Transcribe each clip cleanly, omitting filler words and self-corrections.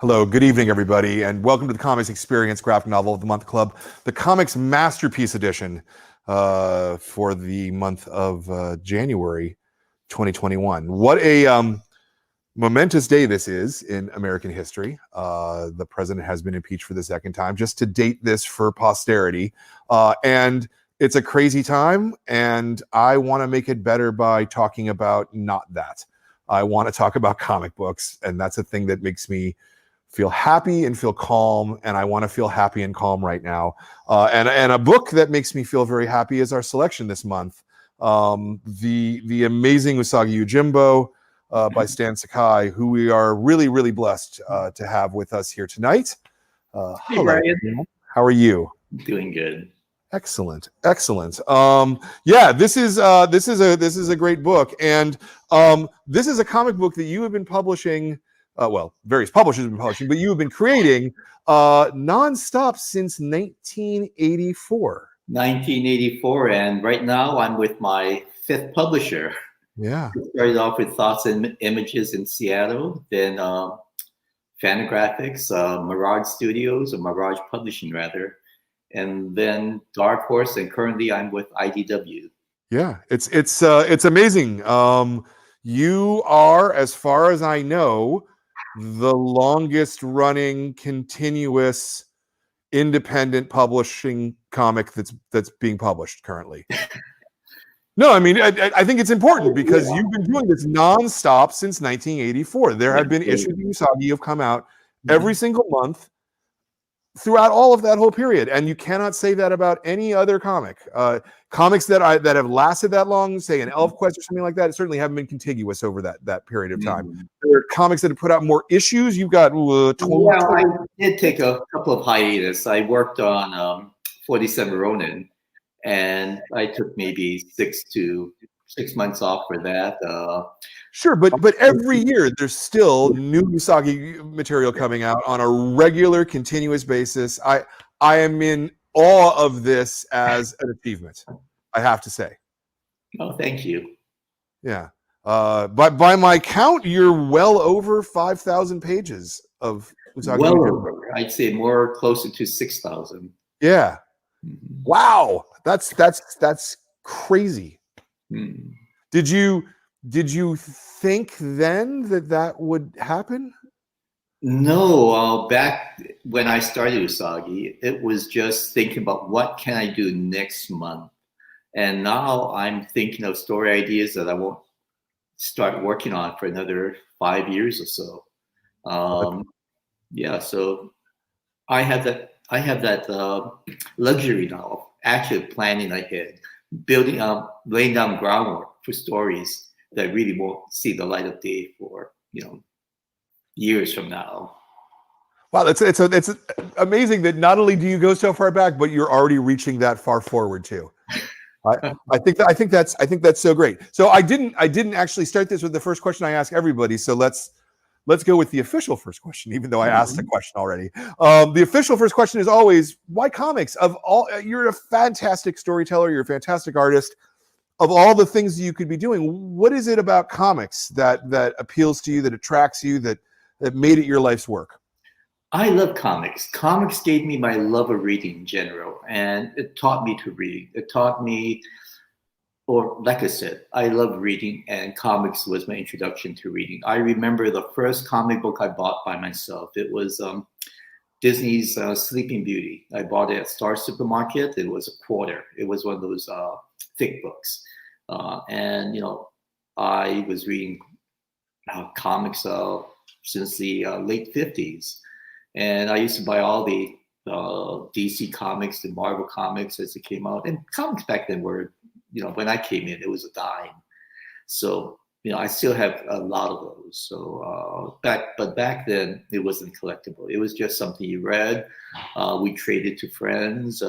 Hello, good evening, everybody, and welcome to the Comics Experience Graphic Novel of the Month Club, the Comics Masterpiece Edition for the month of January 2021. What a momentous day this is in American history. The president has been impeached for the second time, just to date this for posterity. And it's a crazy time, and I want to make it better by talking about not that. I want to talk about comic books, and that's a thing that makes me feel happy and feel calm, and I want to feel happy and calm right now. And a book that makes me feel very happy is our selection this month. The amazing USAGI YOJIMBO by Stan Sakai, who we are really, really blessed to have with us here tonight. Hey, hello, Brian. How are you? Doing good. Excellent, excellent. Yeah, this is a great book, and this is a comic book that you have been publishing. Well, various publishers have been publishing, but you have been creating nonstop since 1984. 1984, and right now I'm with my fifth publisher. Yeah. We started off with Thoughts and Images in Seattle, then Fantagraphics, Mirage Studios, or Mirage Publishing rather, and then Dark Horse, and currently I'm with IDW. Yeah, it's amazing. You are, as far as I know, the longest running continuous independent publishing comic that's being published currently. No, I mean, I think it's important because you've been doing this nonstop since 1984. There have been issues in USAGI have come out every single month throughout all of that whole period, and you cannot say that about any other comic. Comics that have lasted that long, say an ElfQuest or something like that, certainly haven't been contiguous over that period of time. There are comics that have put out more issues. You've got 20. I did take a couple of hiatus. I worked on 47 Ronin, and I took maybe 6 months off for that. Sure, but every year there's still new USAGI material coming out on a regular, continuous basis. I am in awe of this as an achievement, I have to say. Oh, thank you. Yeah. By my count, you're well over 5,000 pages of USAGI. Well over. I'd say more closer to 6,000. Yeah. Wow. That's crazy. Did you think then that would happen? No, back when I started USAGI, it was just thinking about what can I do next month. And now I'm thinking of story ideas that I won't start working on for another 5 years or so. Yeah, so I have that luxury now of actually planning ahead, building up, laying down groundwork for stories that really won't see the light of day for years from now. Wow, it's amazing that not only do you go so far back, but you're already reaching that far forward too. I think that's so great. So I didn't actually start this with the first question I ask everybody. So let's go with the official first question, even though I asked the question already. The official first question is always, why comics? You're a fantastic storyteller. You're a fantastic artist. Of all the things you could be doing, what is it about comics that appeals to you, that attracts you, that made it your life's work? I love comics. Comics gave me my love of reading in general, and it taught me to read. It taught me, or like I said, I love reading, and comics was my introduction to reading. I remember the first comic book I bought by myself. It was Disney's Sleeping Beauty. I bought it at Star Supermarket. It was $0.25. It was one of those thick books. And I was reading comics since the late 50s. And I used to buy all the DC comics, the Marvel comics as it came out. And comics back then were, when I came in, it was a dime. So, I still have a lot of those. So back then it wasn't collectible. It was just something you read. We traded to friends,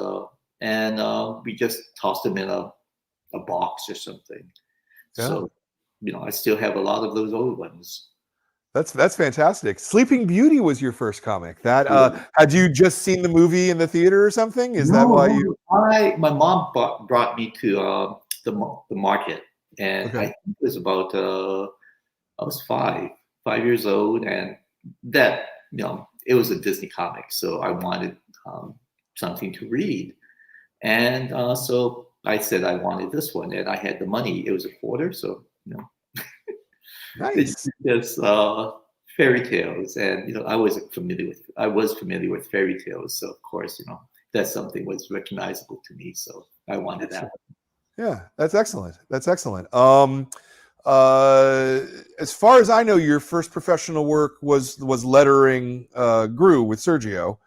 and we just tossed them in a box or something. Yeah. So, I still have a lot of those old ones. That's fantastic. Sleeping Beauty was your first comic. That had you just seen the movie in the theater or something? Is that why you? My mom brought me to the market, and I think it was about I was five years old, and that it was a Disney comic, so I wanted something to read. And so I said I wanted this one, and I had the money. It was a quarter, so it's Nice. just fairy tales, and I was familiar with fairy tales, so of course that something was recognizable to me, so I wanted that. Yeah, that's excellent. That's excellent. As far as I know, your first professional work was lettering Gru with Sergio.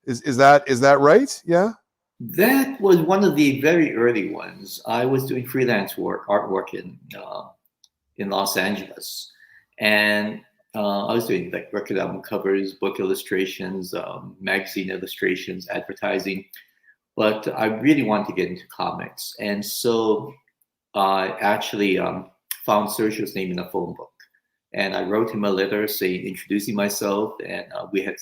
Is that right? Yeah. That was one of the very early ones. I was doing freelance artwork in Los Angeles, and I was doing like record album covers, book illustrations, magazine illustrations, advertising. But I really wanted to get into comics, and so I actually found Sergio's name in a phone book, and I wrote him a letter saying, introducing myself, and we had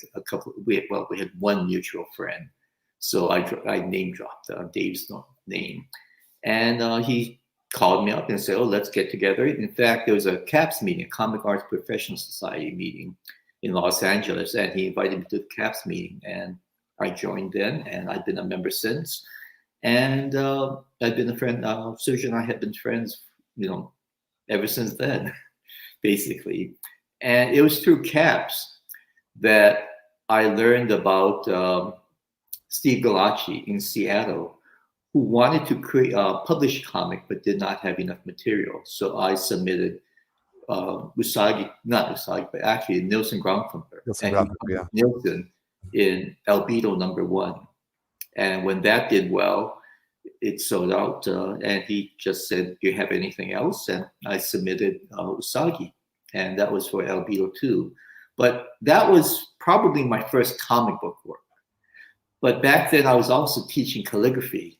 one mutual friend, so I name dropped Dave's name, and he called me up and said, "Oh, let's get together." In fact, there was a CAPS meeting, a Comic Arts Professional Society meeting in Los Angeles, and he invited me to the CAPS meeting, and I joined then, and I've been a member since. And I've been a friend. Sergio and I have been friends, ever since then, basically. And it was through CAPS that I learned about Steve Galacci in Seattle, who wanted to publish a comic but did not have enough material. So I submitted USAGI, not USAGI, but actually Nielsen Groundthumper. Nielsen in Albedo #1. And when that did well, it sold out. And he just said, "Do you have anything else?" And I submitted USAGI. And that was for Albedo 2. But that was probably my first comic book work. But back then I was also teaching calligraphy.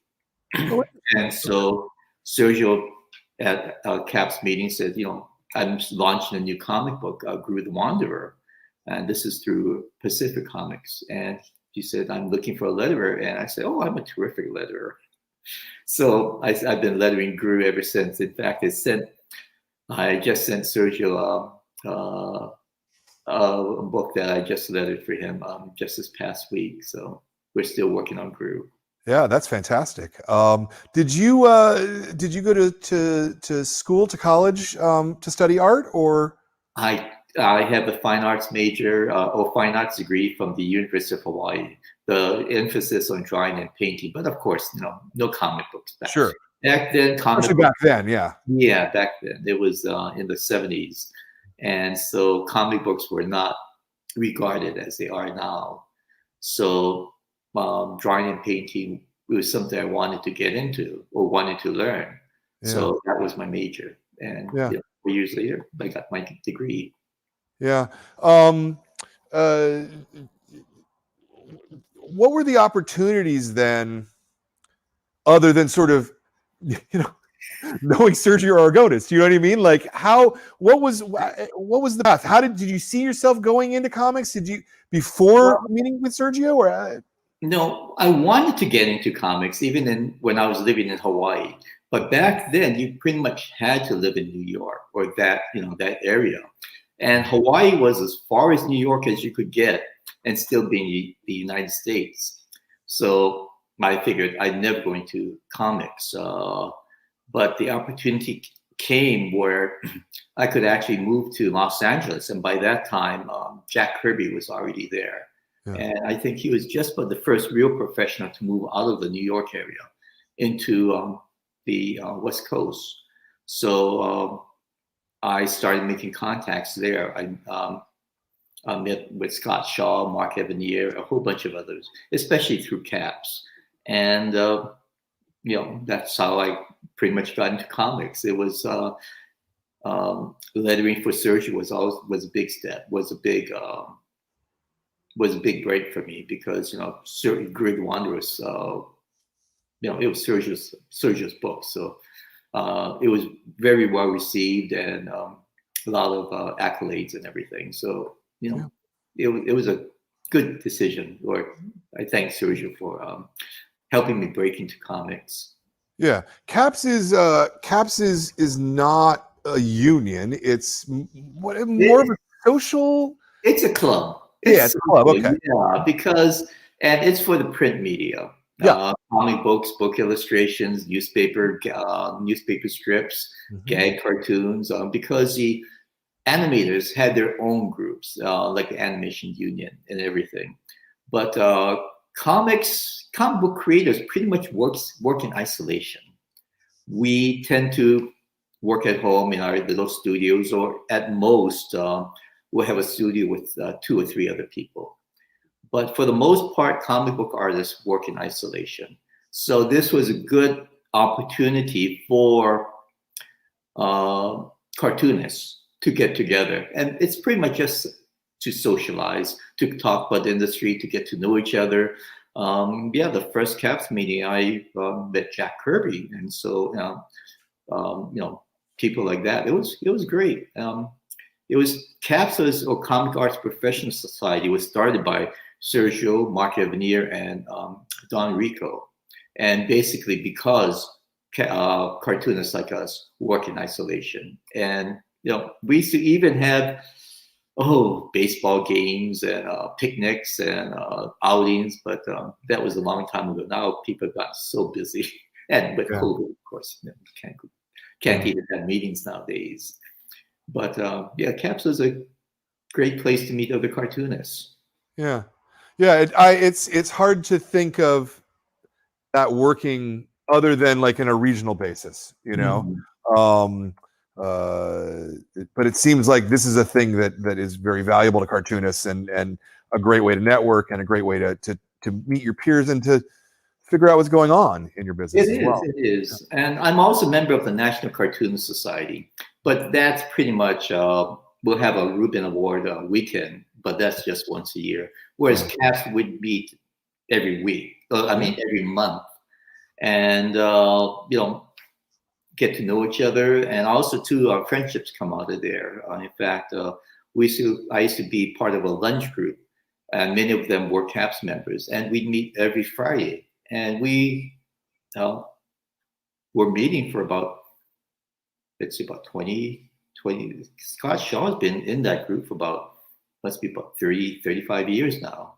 And so Sergio at CAPS meeting said, "I'm launching a new comic book, Gru the Wanderer. And this is through Pacific Comics." And he said, "I'm looking for a letterer." And I said, "Oh, I'm a terrific letterer." So I've been lettering Gru ever since. In fact, I just sent Sergio a book that I just lettered for him just this past week. So we're still working on Gru. Yeah, that's fantastic. Did you go to school, to college, to study art, or? I have a fine arts major or fine arts degree from the University of Hawaii. The emphasis on drawing and painting, but of course, no comic books back. Sure. Back then, back then, yeah. Yeah, back then it was in the 70s, and so comic books were not regarded as they are now. So drawing and painting was something I wanted to get into or wanted to learn. Yeah. So that was my major, and 4 years later, I got my degree. Yeah. What were the opportunities then, other than sort of, knowing Sergio Aragonés? Do you know what I mean? Like, what was the path? How did you see yourself going into comics? Did you, before meeting with Sergio, or? No, I wanted to get into comics even when I was living in Hawaii. But back then, you pretty much had to live in New York or that area. And Hawaii was as far as New York as you could get and still be the United States. So I figured I'd never go into comics. But the opportunity came where I could actually move to Los Angeles. And by that time, Jack Kirby was already there. Yeah. And I think he was just about the first real professional to move out of the New York area into the West Coast. So I started making contacts there. I met with Scott Shaw, Mark Evanier, a whole bunch of others, especially through CAPS. And, that's how I pretty much got into comics. It was lettering for Sergio was a big step, was a big break for me because, Gru the Wanderer, it was Sergio's book. So it was very well received and a lot of accolades and everything. So, it was a good decision. Or I thank Sergio for helping me break into comics. Yeah, CAPS is not a union. It's more of a social. It's a club. Yeah, It's it's a club. simple, Okay. yeah, because and it's for the print media. Yeah. Comic books, book illustrations, newspaper strips, Mhm. gag cartoons. Because the animators had their own groups, like the Animation Union and everything. But comic book creators pretty much work in isolation. We tend to work at home in our little studios, or at most, we'll have a studio with 2 or 3 other people. But for the most part, comic book artists work in isolation. So this was a good opportunity for cartoonists to get together. And it's pretty much just to socialize, to talk about the industry, to get to know each other. Yeah, the first CAPS meeting, I met Jack Kirby. And so, people like that. It was great. It was CAPS, or Comic Arts Professional Society, was started by Sergio, Mark Evanier, and Don Rico. And basically because cartoonists like us work in isolation. And, we used to even have, baseball games and picnics and outings, but that was a long time ago. Now people got so busy. And with Yeah. COVID, of course, can't Yeah. even have meetings nowadays. But yeah, CAPS is a great place to meet other cartoonists. Yeah. Yeah. It's hard to think of that working other than like in a regional basis, Mhm. Um, but it seems like this is a thing that is very valuable to cartoonists, and a great way to network, and a great way to meet your peers and to figure out what's going on in your business as well. It is. And I'm also a member of the National Cartoon Society, but that's pretty much, we'll have a Rubin Award weekend, but that's just once a year. Whereas CAPS would meet every week, every month. And, get to know each other. And also, too, our friendships come out of there. In fact, I used to be part of a lunch group, and many of them were CAPS members. And we'd meet every Friday. And we were meeting for about, let's see, about 20. Scott Shaw's been in that group for must be about 30, 35 years now.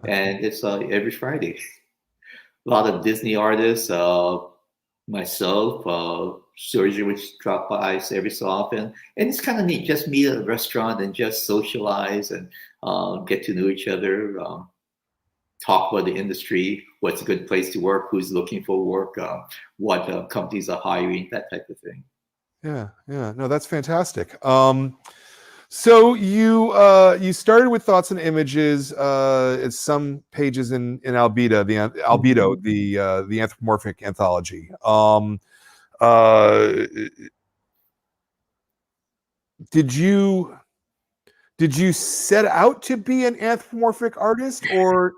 And it's every Friday. A lot of Disney artists, myself, Sergio would drop by every so often. And it's kind of neat, just meet at a restaurant and just socialize and get to know each other, talk about the industry, what's a good place to work, who's looking for work, what companies are hiring, that type of thing. Yeah. No, that's fantastic. So you started with Thoughts and Images. It's some pages in Albedo, the anthropomorphic anthology. Uh, did you set out to be an anthropomorphic artist, or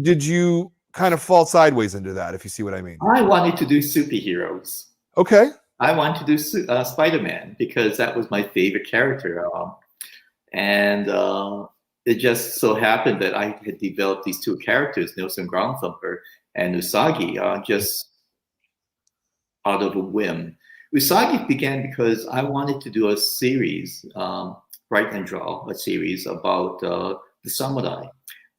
did you kind of fall sideways into that, if you see what I mean? I wanted to do superheroes. Okay. I wanted to do Spider-Man because that was my favorite character. And it just so happened that I had developed these 2 characters, Nelson Ground Thumper and Usagi, just out of a whim. Usagi began because I wanted to do a series, write and draw a series about the samurai,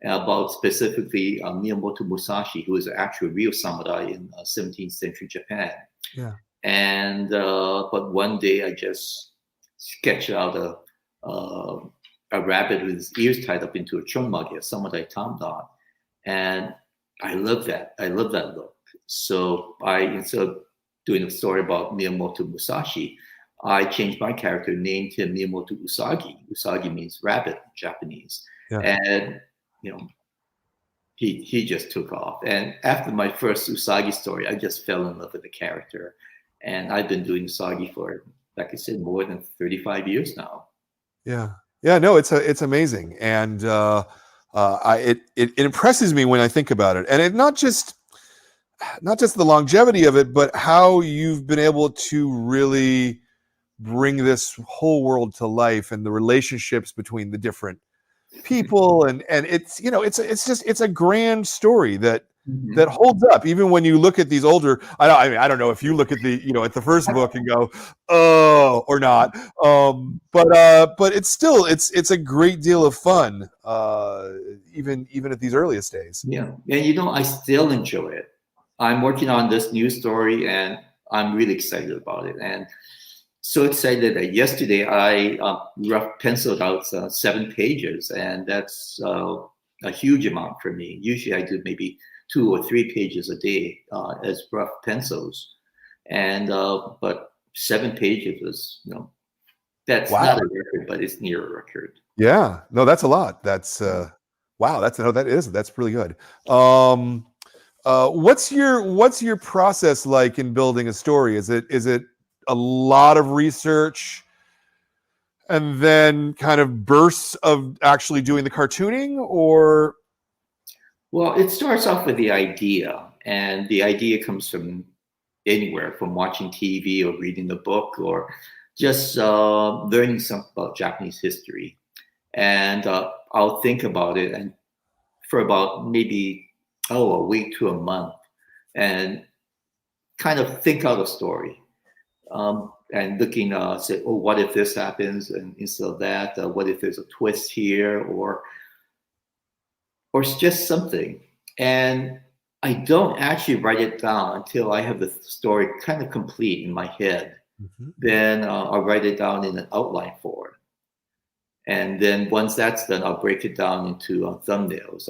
about specifically Miyamoto Musashi, who was an actual real samurai in 17th century Japan. Yeah. And but one day I just sketched out a rabbit with his ears tied up into a chonmage, a samurai tamdan, and I love that. I love that look. So instead of doing a story about Miyamoto Musashi, I changed my character, named him Miyamoto Usagi. Usagi means rabbit in Japanese. Yeah. And he just took off. And after my first Usagi story, I just fell in love with the character. And I've been doing Usagi for, like I said, more than 35 years now. Yeah. No, it's amazing, and it impresses me when I think about it, and it not just the longevity of it, but how you've been able to really bring this whole world to life, and the relationships between the different people, and it's it's a grand story that Mhm. that holds up even when you look at these older. I mean, I don't know if you look at the at the first book and go, oh, or not. But it's still it's a great deal of fun, even at these earliest days. Yeah, and I still enjoy it. I'm working on this new story, and I'm really excited about it. And so excited that yesterday I rough penciled out 7 pages, and that's a huge amount for me. Usually I do maybe 2 or 3 pages a day as rough pencils, and but 7 pages is that's Wow. not a record, but it's near a record. Yeah. No, that's a lot. That's wow. That's really good. What's your process like in building a story? Is it a lot of research and then kind of bursts of actually doing the cartooning, or Well, it starts off with the idea, and the idea comes from anywhere, from watching TV or reading a book or just learning something about Japanese history. And I'll think about it and for about maybe a week to a month, and kind of think out a story. And looking, say, oh, what if this happens? And instead of that, what if there's a twist here, or it's just something. And I don't actually write it down until I have the story kind of complete in my head. Mhm. Then I'll write it down in an outline form. And then once that's done, I'll break it down into thumbnails.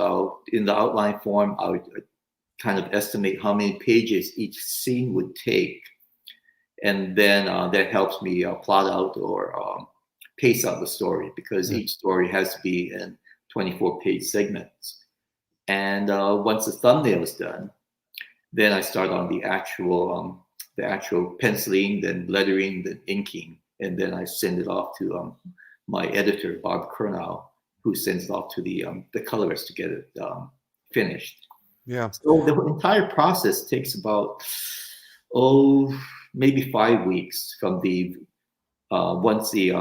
In the outline form, I would kind of estimate how many pages each scene would take. And then that helps me plot out or pace out the story, because Yeah. each story has to be in 24-page segments. And once the thumbnail is done, then I start on the actual penciling, then lettering, then inking, and then I send it off to my editor, Bob Kernow, who sends it off to the colorist to get it finished. Yeah. So the entire process takes about maybe 5 weeks from the once the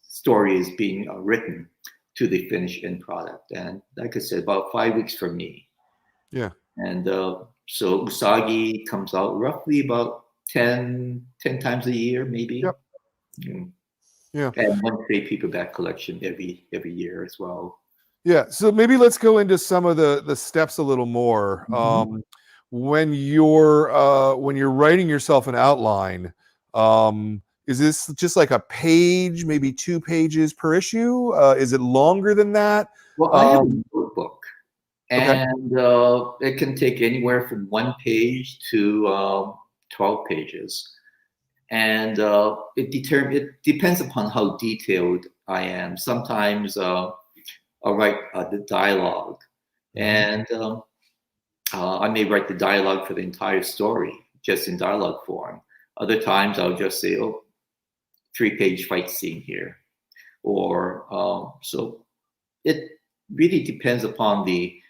story is being written to the finished end product. And like I said, about 5 weeks for me. Yeah. And so Usagi comes out roughly about 10 times a year, maybe. Yep. Mm. Yeah. And one trade paperback collection every year as well. Yeah. So maybe let's go into some of the steps a little more. Mhm. When you're writing yourself an outline, is this just like a page, maybe 2 pages per issue? Is it longer than that? Well, I have a notebook, Okay. and it can take anywhere from 1 page to 12 pages. And it depends upon how detailed I am. Sometimes I'll write the dialogue, Mhm. and I may write the dialogue for the entire story just in dialogue form. Other times I'll just say, oh, 3-page fight scene here, or so it really depends upon the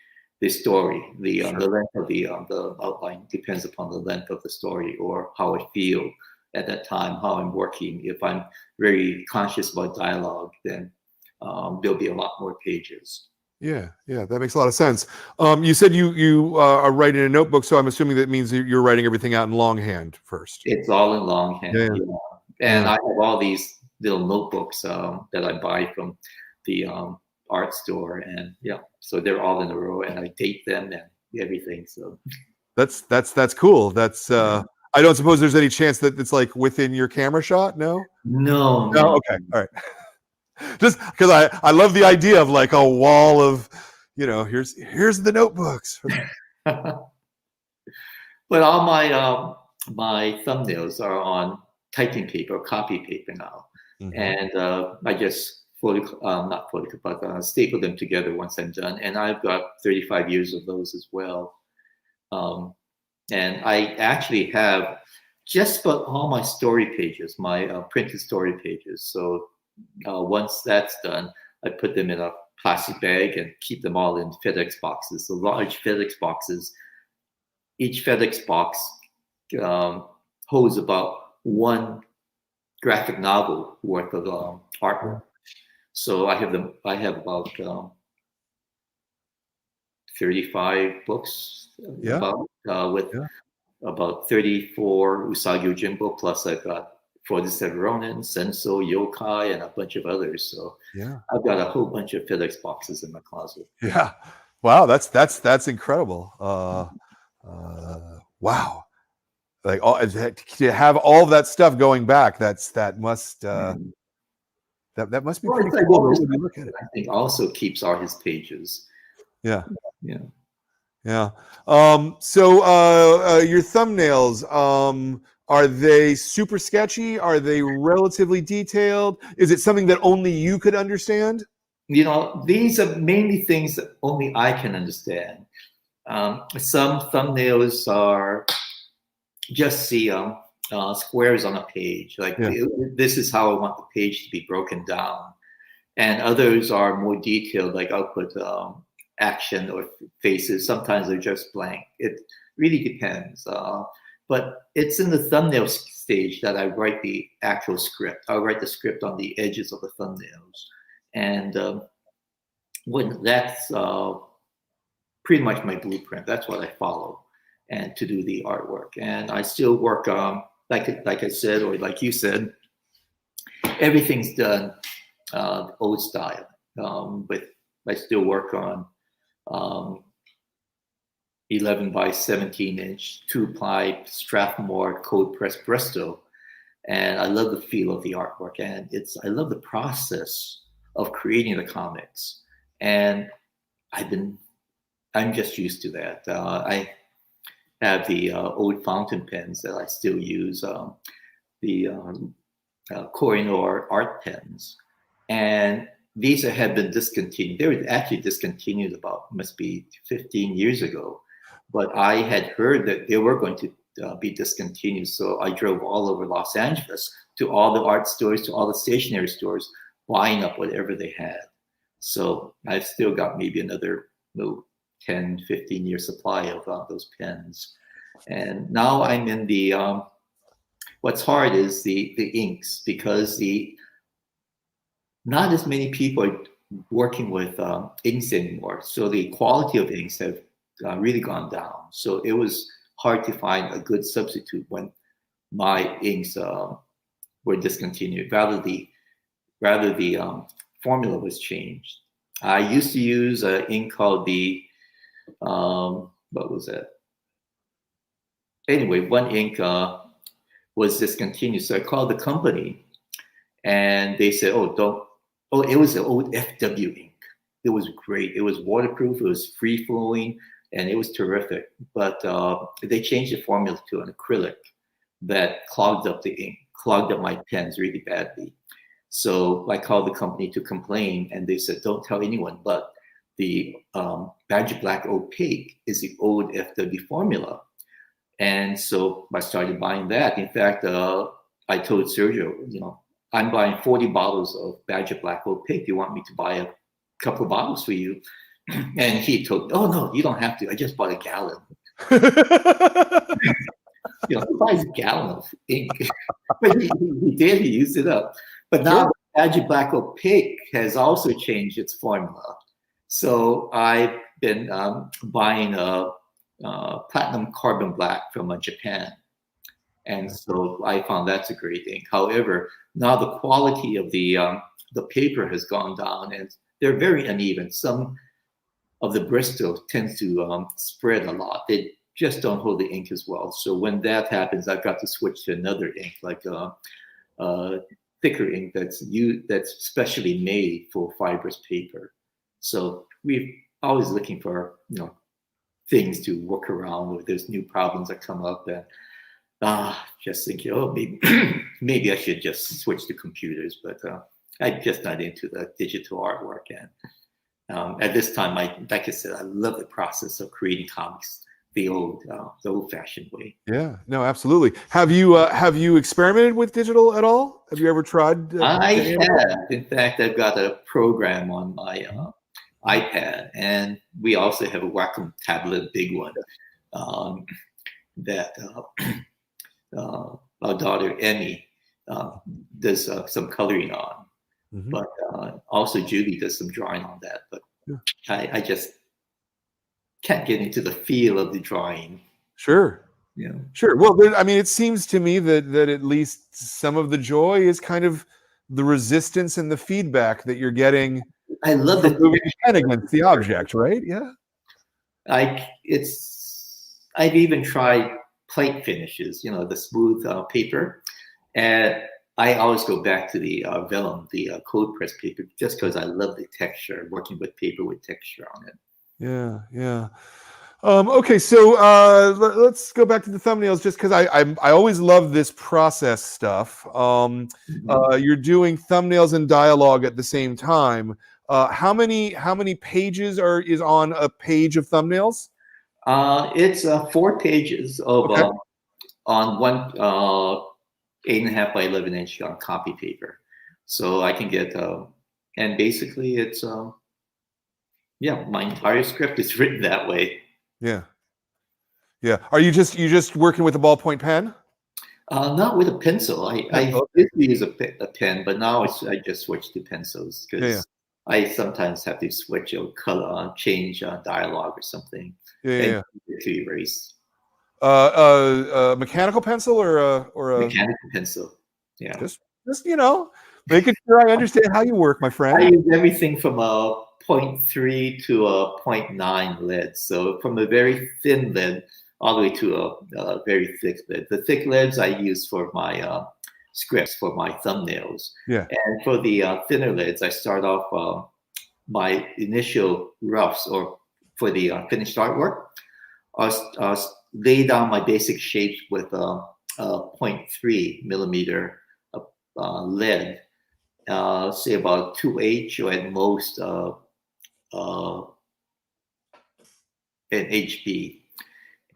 story. Sure. The length of the outline depends upon the length of the story or how I feel at that time, how I'm working. If I'm very conscious about dialogue, then there'll be a lot more pages. Yeah, yeah, that makes a lot of sense. You said you are writing a notebook, so I'm assuming that means that you're writing everything out in longhand first. It's all in longhand, Yeah, yeah. And yeah, I have all these little notebooks that I buy from the art store, and yeah, so they're all in a row, and I date them and everything. So that's cool. That's I don't suppose there's any chance that it's like within your camera shot. No, no, no. no. Okay, all right. Just because I love the idea of like a wall of, here's the notebooks. But all my thumbnails are on typing paper or copy paper now, Mhm. and I just not photocopy, but staple them together once I'm done. And I've got 35 years of those as well. Um, and I actually have just about all my story pages, my printed story pages. So once that's done, I put them in a plastic bag and keep them all in FedEx boxes. So large FedEx boxes. Each FedEx box holds about one graphic novel worth of artwork. So I have about 35 books Yeah. with about 34 Usagi Yojimbo, plus I've got 47 Ronin, Senso, Yokai, and a bunch of others. So Yeah. I've got a whole bunch of FedEx boxes in my closet. Yeah. Wow. That's incredible. Wow. Like to have all of that stuff going back, that must that must be Well, pretty it's like cool all this when you look at it. I think also keeps all his pages. Yeah. Yeah. Yeah. So your thumbnails, are they super sketchy? Are they relatively detailed? Is it something that only you could understand? You know, these are mainly things that only I can understand. Some thumbnails are just see squares on a page. Like Yeah. this is how I want the page to be broken down. And others are more detailed, like I'll put action or faces. Sometimes they're just blank. It really depends. But it's in the thumbnail stage that I write the actual script. I'll write the script on the edges of the thumbnails. And when that's pretty much my blueprint. That's what I follow, and to do the artwork. And I still work like I said, or like you said, everything's done old style. But I still work on 11 by 17 inch 2-ply Strathmore cold press Bristol, and I love the feel of the artwork, and I love the process of creating the comics, and I'm just used to that. I have the old fountain pens that I still use, the Koh-i-Noor art pens, and these have been discontinued. They were actually discontinued about must be 15 years ago, but I had heard that they were going to be discontinued, so I drove all over Los Angeles to all the art stores, to all the stationery stores, buying up whatever they had. So I've still got maybe another 10, 15-year supply of those pens. And now I'm in the, what's hard is the inks, because not as many people are working with inks anymore. So the quality of inks have really gone down. So it was hard to find a good substitute when my inks were discontinued. Rather the formula was changed. I used to use an ink called the what was that? Anyway, one ink was discontinued, so I called the company, and they said, "Oh, don't." Oh, it was the old FW ink. It was great. It was waterproof. It was free flowing, and it was terrific. But they changed the formula to an acrylic that clogged up the ink, clogged up my pens really badly. So I called the company to complain, and they said, "Don't tell anyone." But the Badger Black Opaque is the old FW formula. And so I started buying that. In fact, I told Sergio, I'm buying 40 bottles of Badger Black Opaque. Do you want me to buy a couple of bottles for you? And he told me, "Oh, no, you don't have to. I just bought a gallon." Who buys a gallon of ink? But he did. He used it up. But now Sure. Badger Black Opaque has also changed its formula. So I've been buying a platinum carbon black from Japan. And so I found that's a great ink. However, now the quality of the paper has gone down, and they're very uneven. Some of the Bristol tends to spread a lot. They just don't hold the ink as well. So when that happens, I've got to switch to another ink, like a thicker ink that's specially made for fibrous paper. So we're always looking for things to work around, or there's new problems that come up, and just thinking, oh, maybe maybe I should just switch to computers. But I'm just not into the digital artwork, and at this time, like I said, I love the process of creating comics the old-fashioned way. Yeah, no, absolutely. Have you experimented with digital at all? Have you ever tried? I have. In fact, I've got a program on my iPad, and we also have a Wacom tablet, big one, that our daughter Emmy does some coloring on, but also Judy does some drawing on that. But yeah. I just can't get into the feel of the drawing. Sure. Yeah. Sure. Well, I mean, it seems to me that at least some of the joy is kind of the resistance and the feedback that you're getting I love from the moving the pen against the object, right? Yeah. I've even tried plate finishes, the smooth paper, and I always go back to the vellum, the cold press paper, just because I love the texture, working with paper with texture on it. Yeah, yeah. Okay, so let's go back to the thumbnails, just because I always love this process stuff. You're doing thumbnails and dialogue at the same time. How many pages is on a page of thumbnails? It's 4 pages of Okay. on one 8.5 by 11-inch on copy paper, so I can get and basically it's yeah, my entire script is written that way. Yeah. Yeah. Are you just working with a ballpoint pen? Not with a pencil. I Okay. used to use a pen, but now I just switch to pencils because Yeah. I sometimes have to switch or color, change dialogue or something, Yeah. and to erase. Mechanical pencil or a Mechanical pencil. Yeah. just making sure I understand how you work, my I friend. use everything from a 0.3 to a 0.9 lead. So from a very thin lead all the way to a very thick lead. The thick leads I use for my scripts, for my thumbnails. Yeah. And for the thinner leads, I start off my initial roughs, or for the finished artwork. I'll lay down my basic shapes with a 0.3 millimeter lead, say about 2H or at most an HB.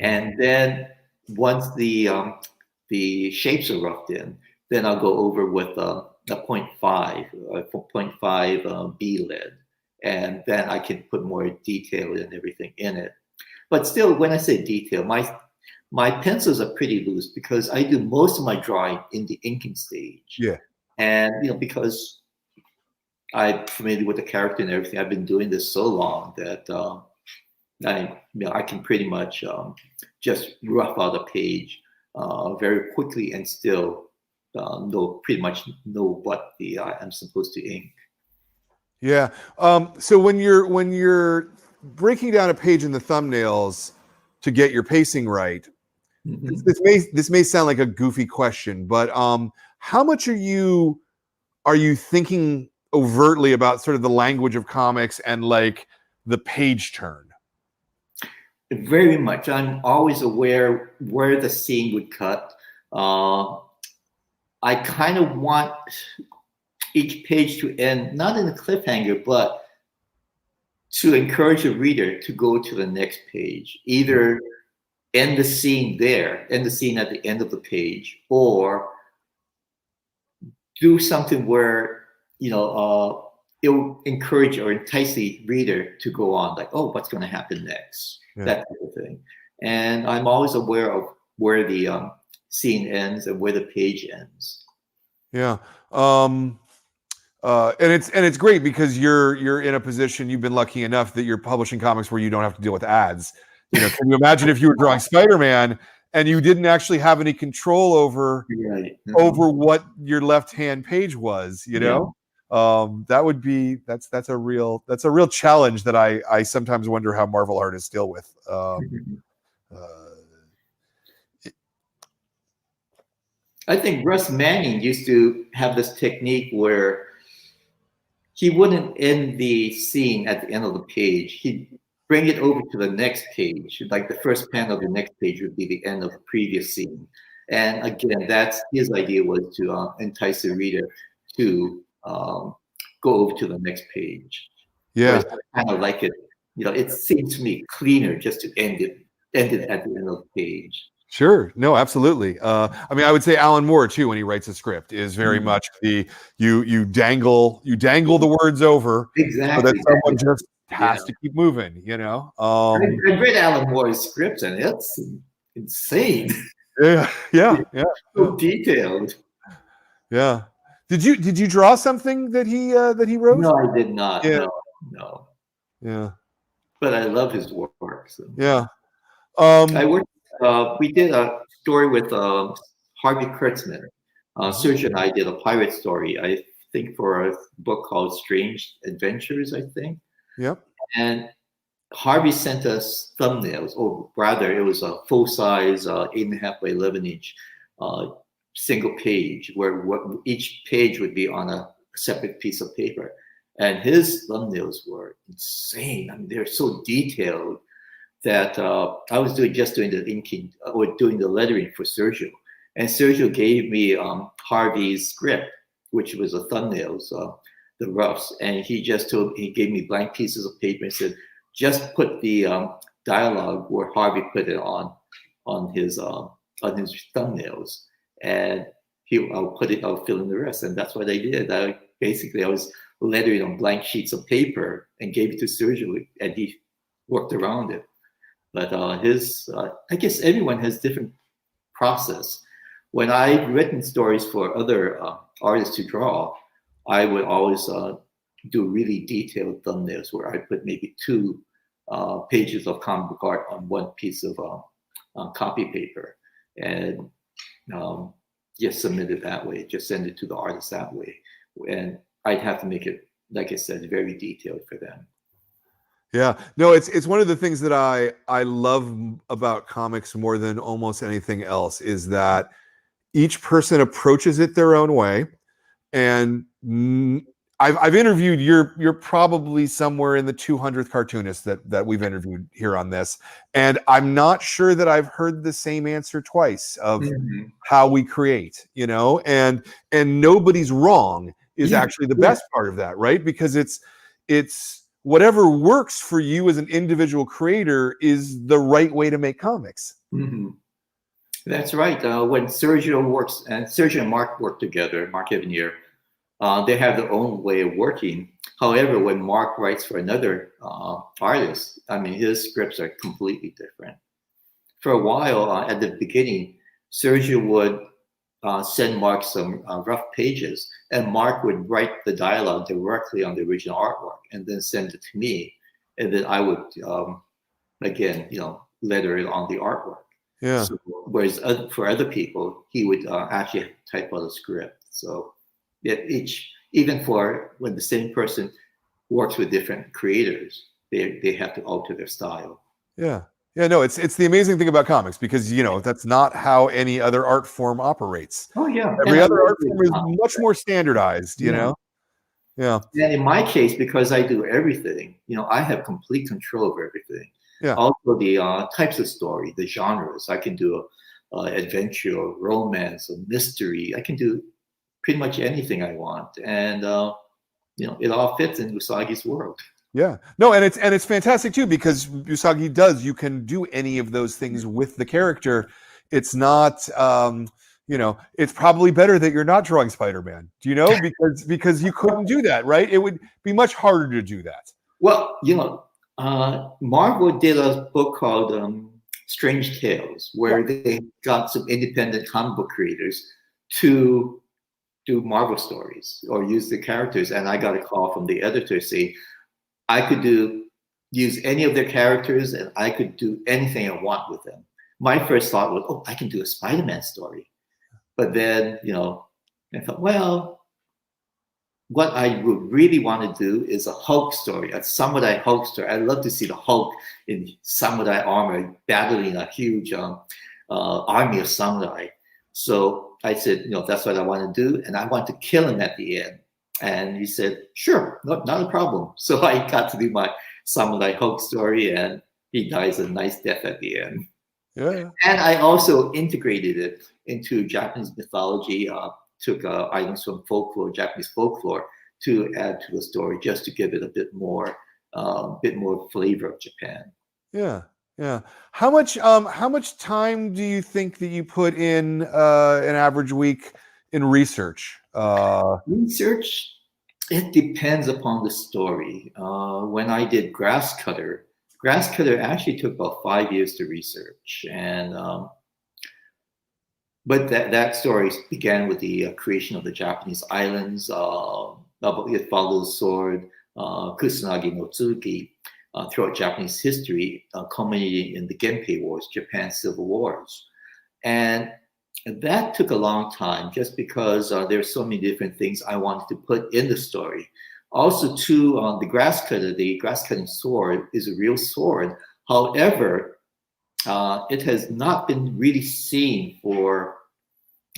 And then once the shapes are roughed in, then I'll go over with a 0.5 B lead, and then I can put more detail and everything in it. But still, when I say detail, my pencils are pretty loose because I do most of my drawing in the inking stage. Yeah. And because I'm familiar with the character and everything, I've been doing this so long that I can pretty much just rough out a page very quickly and still pretty much know what I'm supposed to ink. Yeah. So when you're breaking down a page in the thumbnails to get your pacing right, Mm-hmm. this may sound like a goofy question, but how much are you thinking overtly about sort of the language of comics and like the page turn? Very much. I'm always aware where the scene would cut. I kind of want each page to end not in a cliffhanger, but to encourage a reader to go to the next page. Either end the scene there, end the scene at the end of the page, or do something where it will encourage or entice the reader to go on, like, oh, what's going to happen next? Yeah. That type of thing. And I'm always aware of where the scene ends and where the page ends. Yeah. And it's great because you're in a position, you've been lucky enough that you're publishing comics where you don't have to deal with ads. Can you imagine if you were drawing Spider-Man and you didn't actually have any control over Right. what your left-hand page was, that would be that's a real challenge that I sometimes wonder how Marvel artists deal with. I think Russ Manning used to have this technique where he wouldn't end the scene at the end of the page. He'd bring it over to the next page. Like the first panel of the next page would be the end of the previous scene. And again, that's his idea, was to entice the reader to go over to the next page. Yeah. I kind of like it. It seems to me cleaner just to end it at the end of the page. Sure. No, absolutely. I mean, I would say Alan Moore too, when he writes a script, is very much you dangle the words over, Exactly, so that someone just has to keep moving. I read Alan Moore's script and it's insane. Yeah. So detailed. Yeah. Did you draw something that he wrote? No, I did not. Yeah. No. Yeah. but I love his work. So. Yeah. I worked. We did a story with Harvey Kurtzman. Sergio and I did a pirate story. I think for a book called Strange Adventures. I think. Yep. And Harvey sent us thumbnails, or rather, it was a full-size 8.5 by 11-inch single page, where each page would be on a separate piece of paper. And his thumbnails were insane. I mean, they're so detailed that I was doing the inking or doing the lettering for Sergio. And Sergio gave me Harvey's script, which was the thumbnails, the roughs. And he gave me blank pieces of paper and said, just put the dialogue where Harvey put it on his thumbnails, and I'll fill in the rest. And that's what I did. I was lettering on blank sheets of paper and gave it to Sergio, and he worked around it. But I guess everyone has different process. When I've written stories for other artists to draw, I would always do really detailed thumbnails where I put maybe 2 pages of comic book art on one piece of copy paper, and just submit it that way. Just send it to the artist that way, and I'd have to make it, like I said, very detailed for them. Yeah, no, it's one of the things that I love about comics more than almost anything else is that each person approaches it their own way. And I've interviewed, you're probably somewhere in the 200th cartoonist that we've interviewed here on this, and I'm not sure that I've heard the same answer twice of how we create, and nobody's wrong is actually the best part of that, right? Because it's whatever works for you as an individual creator is the right way to make comics. That's right. When Sergio and Mark work together, Mark Evanier, they have their own way of working. However, when Mark writes for another artist, I mean, his scripts are completely different. For a while, at the beginning, Sergio would send Mark some rough pages, and Mark would write the dialogue directly on the original artwork and then send it to me. And then I would, again, letter it on the artwork. Yeah. So, whereas for other people, he would actually type out a script. So even for when the same person works with different creators, they have to alter their style. Yeah. Yeah, no, it's the amazing thing about comics, because that's not how any other art form operates. Oh yeah. Every other art form is much more standardized, Yeah. And in my case, because I do everything, I have complete control over everything. Yeah. Also the types of story, the genres. I can do adventure, or romance, or mystery. I can do pretty much anything I want, and it all fits in USAGI's world. Yeah, no, and it's fantastic too, because USAGI you can do any of those things with the character. It's not, it's probably better that you're not drawing Spider-Man, because you couldn't do that, right? It would be much harder to do that. Well, Marvel did a book called Strange Tales, where they got some independent comic book creators to do Marvel stories or use the characters. And I got a call from the editor saying I could use any of their characters and I could do anything I want with them. My first thought was, I can do a Spider-Man story. But then, I thought, well, what I would really want to do is a Hulk story, a samurai Hulk story. I'd love to see the Hulk in samurai armor battling a huge army of samurai. So I said, that's what I want to do. And I want to kill him at the end. And he said, sure, not a problem. So I got to do my samurai Hulk story, and he dies a nice death at the end. Yeah. And I also integrated it into Japanese mythology, took items from folklore, Japanese folklore, to add to the story, just to give it a bit more flavor of Japan. Yeah. Yeah. How much time do you think that you put in an average week in research? Research, it depends upon the story. When I did Grass Cutter actually took about 5 years to research, and but that story began with the creation of the Japanese islands. It follows Sword, Kusanagi no Tsuki. throughout Japanese history, culminating in the Genpei Wars, Japan's civil wars. And that took a long time just because there's so many different things I wanted to put in the story. Also, too, the grass cutting sword is a real sword. However, it has not been really seen for,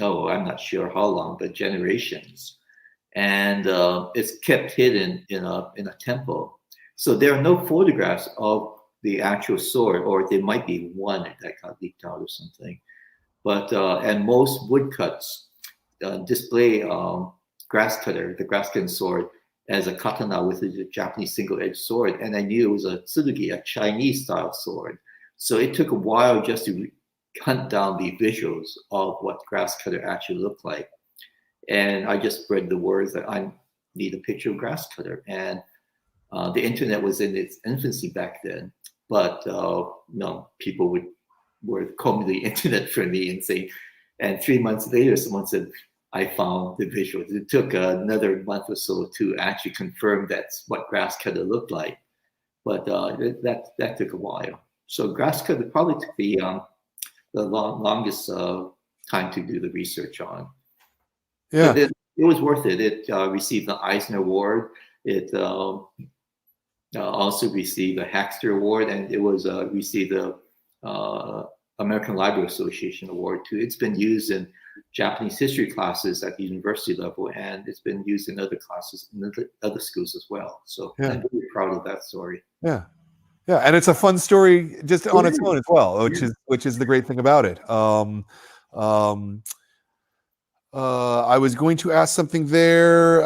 I'm not sure how long, but generations. And it's kept hidden in a temple. So there are no photographs of the actual sword, or there might be one that got leaked out or something. But and most woodcuts display the grass cutting sword, as a katana with a Japanese single-edged sword. And I knew it was a tsurugi, a Chinese-style sword. So it took a while just to hunt down the visuals of what grass cutter actually looked like. And I just spread the words that I need a picture of grass cutter. And the internet was in its infancy back then. But people were combing the internet for me and saying, and 3 months later, someone said, I found the visuals. It took another month or so to actually confirm that's what grass cutter looked like. But that took a while. So grass cutter probably took the longest time to do the research on. Yeah. But it was worth it. It received the Eisner Award. It also received the Haxter Award, and it was received the American Library Association Award too. It's been used in Japanese history classes at the university level, and it's been used in other classes in other schools as well. So I'm really proud of that story. Yeah, and it's a fun story just on its own as well, which is the great thing about it. I was going to ask something there.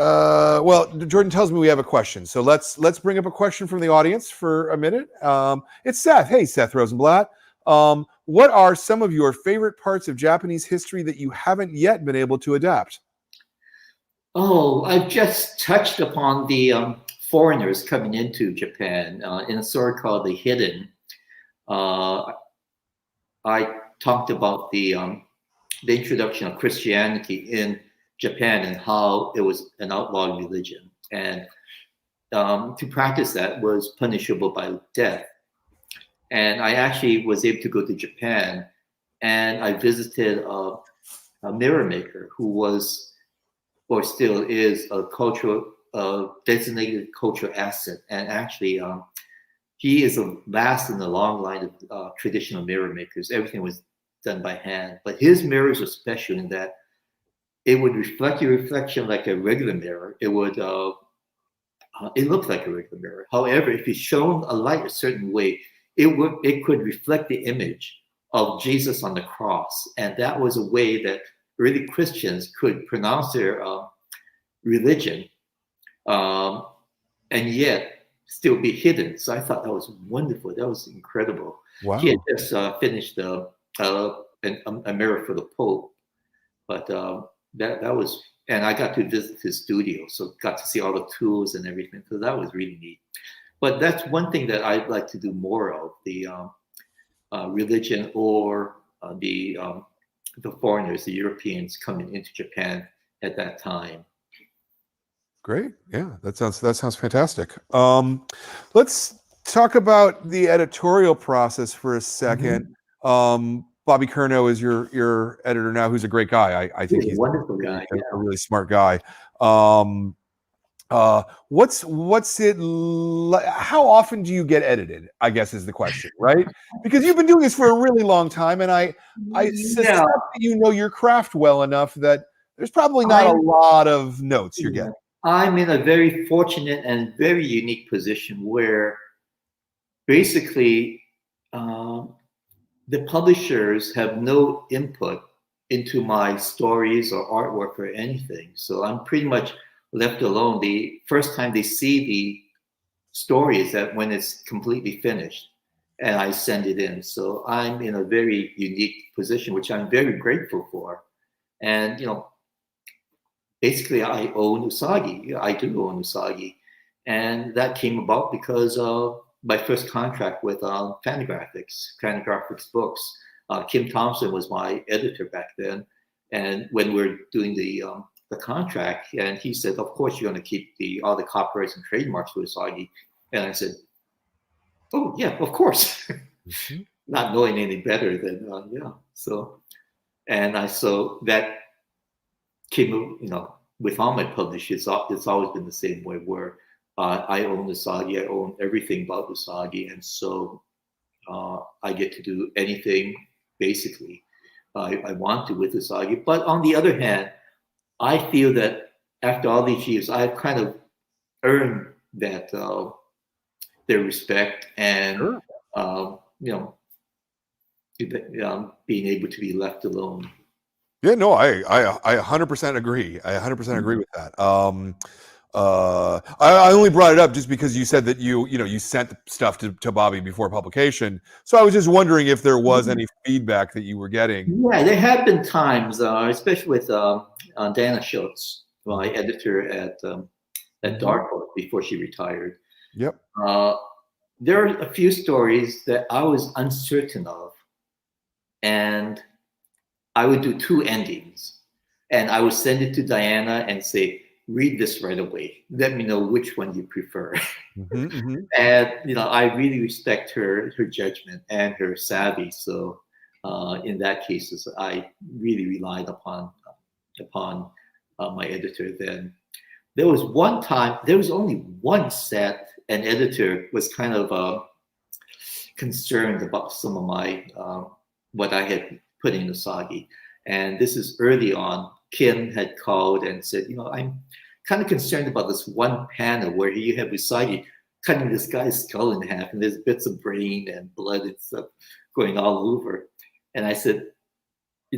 Well, Jordan tells me we have a question, so let's bring up a question from the audience for a minute. It's Seth. Hey, Seth Rosenblatt. What are some of your favorite parts of Japanese history that you haven't yet been able to adapt? Oh, I've just touched upon the foreigners coming into Japan in a story called The Hidden. I talked about the introduction of Christianity in Japan and how it was an outlawed religion. And to practice that was punishable by death. And I actually was able to go to Japan, and I visited a mirror maker who was, or still is, a designated cultural asset. And actually, he is the last in the long line of traditional mirror makers. Everything was done by hand, but his mirrors are special in that it would reflect your reflection like a regular mirror. It would, it looked like a regular mirror. However, if you shone a light a certain way, it could reflect the image of Jesus on the cross. And that was a way that early Christians could pronounce their religion and yet still be hidden. So I thought that was wonderful. That was incredible. Wow. He had just finished a mirror for the Pope, but that was, and I got to visit his studio, so got to see all the tools and everything. So that was really neat. But that's one thing that I'd like to do more of, the religion or the foreigners, the Europeans coming into Japan at that time. Great. Yeah, that sounds fantastic. Let's talk about the editorial process for a second. Mm-hmm. Bobby Curnow is your editor now, who's a great guy. I think he's a wonderful guy, a really smart guy. What's it like? How often do you get edited, I guess is the question, right? Because you've been doing this for a really long time, and I suspect that you know your craft well enough that there's probably not a lot of notes you're getting. I'm in a very fortunate and very unique position where basically the publishers have no input into my stories or artwork or anything. So I'm pretty much left alone. The first time they see the story is that when it's completely finished and I send it in. So I'm in a very unique position, which I'm very grateful for. And, basically I own USAGI. I do own USAGI. And that came about because of my first contract with Fantagraphics Books. Kim Thompson was my editor back then. And when we were doing the contract, and he said, of course, you're going to keep all the copyrights and trademarks for USAGI. And I said, Oh yeah, of course. Mhm. Not knowing any better than yeah. So so that came, with all my publishers. It's always been the same way where I own USAGI, I own everything about USAGI, and so I get to do anything basically I want to with USAGI. But on the other hand, I feel that after all these years, I've kind of earned that their respect and Sure. you know being able to be left alone. Yeah, no, I 100% agree. I 100% agree with that. I only brought it up just because you said that you sent stuff to Bobby before publication. So I was just wondering if there was any feedback that you were getting. Yeah, there have been times, especially with Dana Schultz, my editor at Mhm. Dark Horse before she retired. Yep. Uh, there are a few stories that I was uncertain of, and I would do two endings, and I would send it to Diana and say, "Read this right away. Let me know which one you prefer." Mhm, mhm. And I really respect her judgment and her savvy. So in that case, I really relied upon my editor. Then there was one time, there was only once that an editor was kind of concerned about some of my what I had put in Usagi. And this is early on. Kim had called and said, I'm kind of concerned about this one panel where you have Usagi cutting this guy's skull in half, and there's bits of brain and blood and stuff going all over. And I said,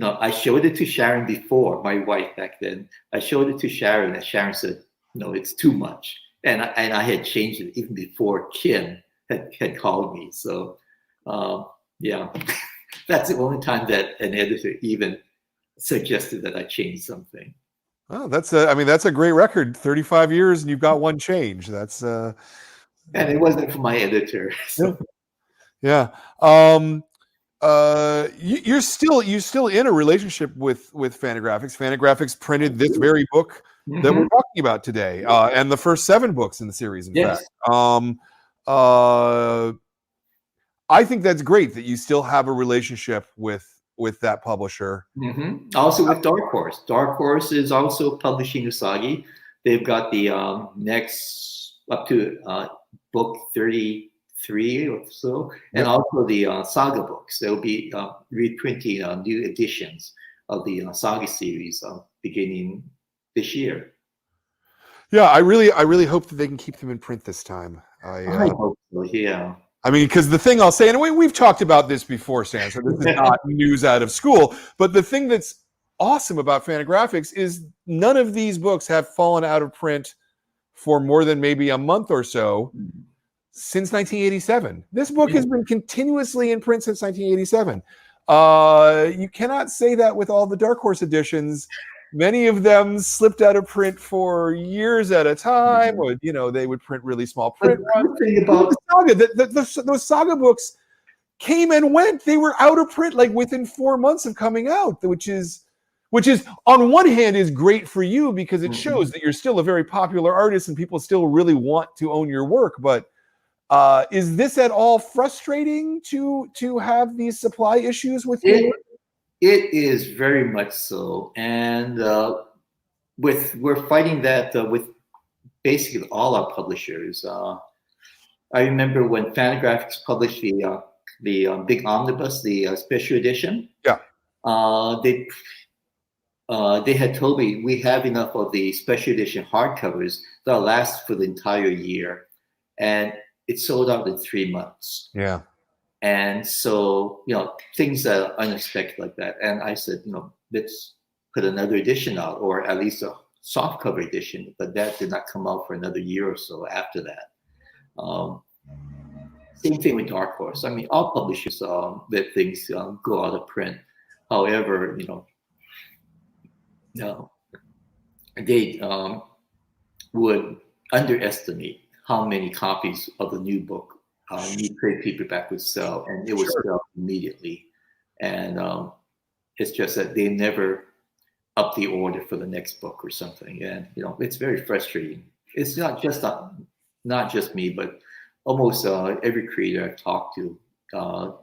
I showed it to Sharon before, my wife back then. I showed it to Sharon, and Sharon said, no, it's too much. And I had changed it even before Kim had called me. So, yeah, that's the only time that an editor even suggested that I change something. Oh, that's a great record. 35 years and you've got one change. That's And it wasn't for my editor. yeah. So, Yeah. You're still in a relationship with Fantagraphics. Fantagraphics printed this very book that we're mhm. talking about today, and the first 7 books in the series. In fact, Yes. uh, I think that's great that you still have a relationship with that publisher. Also with Dark Horse. Dark Horse is also publishing Usagi. They've got the next up to book 33 or so, and Yep. also the saga books. They'll be reprinting new editions of the saga series beginning this year. Yeah, I really hope that they can keep them in print this time. I hope so, yeah. I mean, because the thing I'll say, and we've talked about this before, Stan, so this is not news out of school, but the thing that's awesome about Fantagraphics is none of these books have fallen out of print for more than maybe a month or so since 1987. This book has been continuously in print since 1987. You cannot say that with all the Dark Horse editions. Many of them slipped out of print for years at a time, or they would print really small But print the runs. cool thing Even about the saga, those saga books came and went. They were out of print like within 4 months of coming out, which is on one hand is great for you because it shows that you're still a very popular artist and people still really want to own your work. But is this at all frustrating to have these supply issues with your it work? it is very much so, and we're fighting that with basically all our publishers. I remember when Fantagraphics published the big omnibus, the special edition. Yeah. Uh, they they had told me we have enough of the special edition hardcovers that'll last for the entire year, and it sold out in 3 months. Yeah. And so things that are unexpected like that. And I said, let's put another edition out, or at least a soft cover edition. But that did not come out for another year or so after that. Um, Same thing with Dark Horse. I mean, all publishers let things go out of print. However, no, they would underestimate how many copies of the new book new trade paperback would sell, and it would Sure. sell immediately. And it's just that they never up the order for the next book or something, and it's very frustrating. It's not just me, but almost every creator I've talked to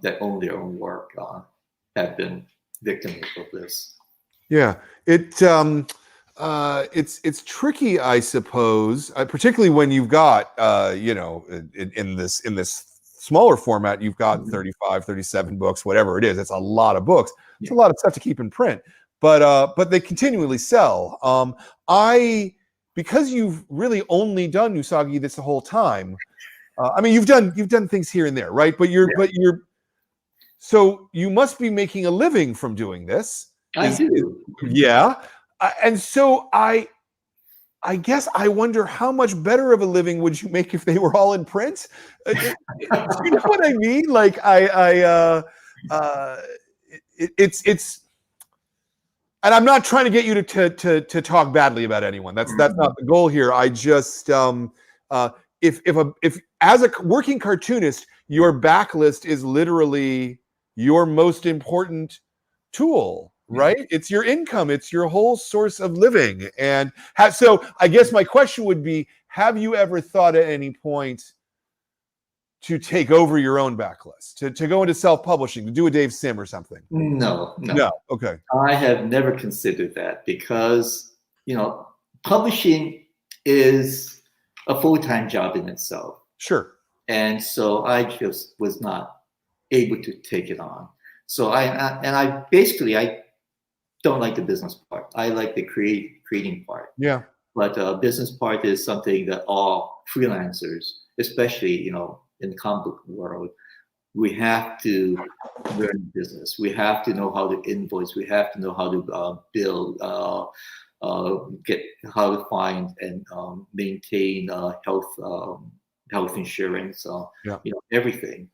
that own their own work have been victims of this. Yeah, it's tricky, I suppose, particularly when you've got in this smaller format, you've got 35, 37 books, whatever it is. It's a lot of books. It's a lot of stuff to keep in print, but they continually sell. Because you've really only done USAGI this whole time. I mean, you've done things here and there, right? So you must be making a living from doing this. I do. Yeah. And so I guess I wonder how much better of a living would you make if they were all in print? Do you know what I mean? Like it's, and I'm not trying to get you to talk badly about anyone. That's not the goal here. I just if as a working cartoonist, your backlist is literally your most important tool, right? It's your income. It's your whole source of living. And so I guess my question would be, have you ever thought at any point to take over your own backlist, to go into self-publishing, to do a Dave Sim or something? No. Okay. I have never considered that because, publishing is a full-time job in itself. Sure. And so I just was not able to take it on. So I don't like the business part. I like the creating part. Yeah. But business part is something that all freelancers, especially, in the comic book world, we have to learn business. We have to know how to invoice. We have to know how to bill, get how to find and maintain health insurance. Everything.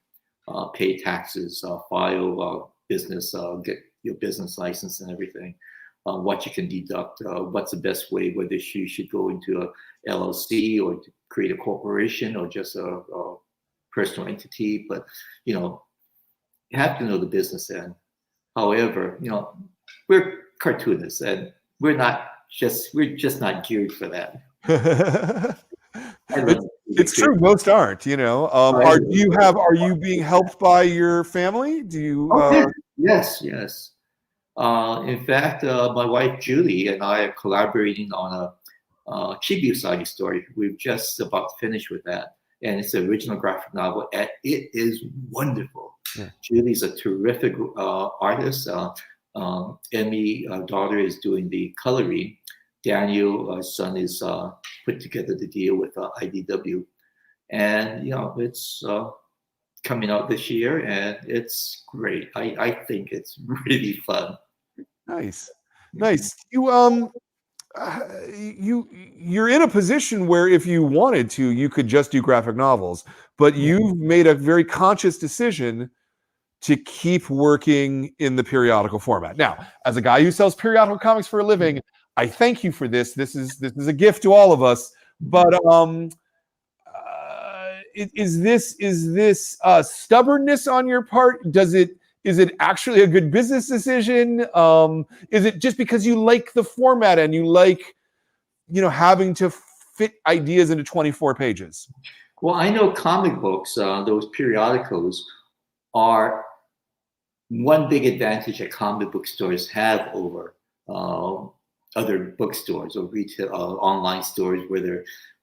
Pay taxes, file business, get your business license and everything. What you can deduct, what's the best way, whether you should go into a LLC or to create a corporation or just a personal entity. But, you have to know the business end. However, we're cartoonists and we're just not geared for that. It's true. Most aren't, Are you being helped by your family? Do you? Yes. In fact, my wife Julie and I are collaborating on a chibi USAGI story. We've just about finished with that, and it's an original graphic novel, and it is wonderful. Yeah. Julie's a terrific artist. Emmy, daughter, is doing the coloring. Daniel, son, is put together the deal with IDW, and it's coming out this year, and it's great. I think it's really fun. Nice. You're in a position where if you wanted to, you could just do graphic novels, but you've made a very conscious decision to keep working in the periodical format. Now, as a guy who sells periodical comics for a living, I thank you for this. This is a gift to all of us. But is this stubbornness on your part? Is it actually a good business decision? Is it just because you like the format and you like, having to fit ideas into 24 pages? Well, I know comic books, those periodicals, are one big advantage that comic book stores have over other bookstores or retail online stores,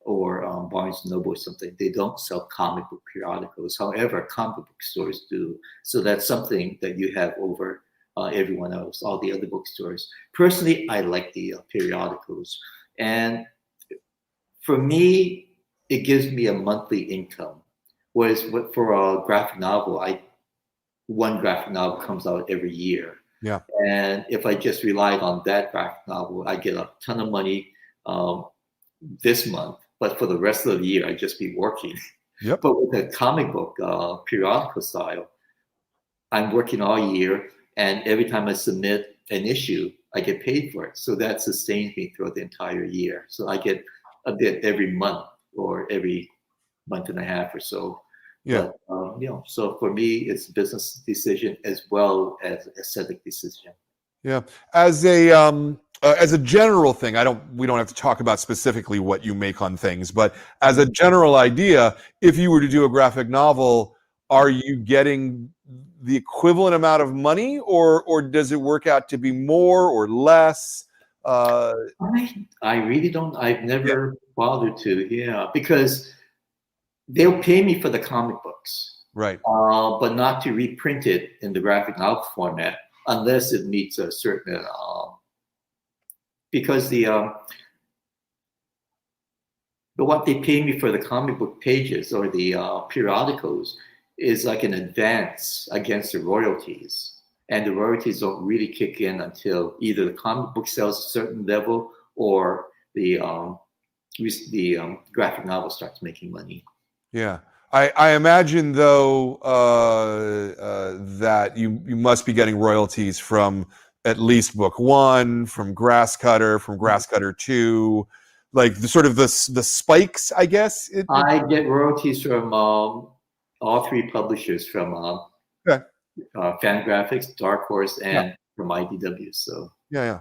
or Barnes & Noble or something. They don't sell comic book periodicals. However, comic book stores do. So that's something that you have over everyone else, all the other bookstores. Personally, I like the periodicals. And for me, it gives me a monthly income. Whereas for a graphic novel, one graphic novel comes out every year. Yeah. And if I just relied on that graphic novel, I get a ton of money this month. But for the rest of the year, I'd just be working. Yep. But with the comic book periodical style, I'm working all year, and every time I submit an issue, I get paid for it. So that sustains me throughout the entire year. So I get a bit every month or every month and a half or so. Yeah. But, so for me, it's a business decision as well as aesthetic decision. Yeah. As a as a general thing, we don't have to talk about specifically what you make on things, but as a general idea, if you were to do a graphic novel, are you getting the equivalent amount of money, or does it work out to be more or less? I really don't. I've never bothered to. Yeah, because they'll pay me for the comic books, Right. but not to reprint it in the graphic novel format unless it meets a certain. Because but what they pay me for the comic book pages or the periodicals is like an advance against the royalties, and the royalties don't really kick in until either the comic book sells a certain level or the graphic novel starts making money. Yeah. I imagine though that you must be getting royalties from at least book 1, from Grasscutter 2, like the sort of the spikes, I guess. I get royalties from all 3 publishers, from Okay. Fangraphics, Dark Horse, and from IDW. So yeah.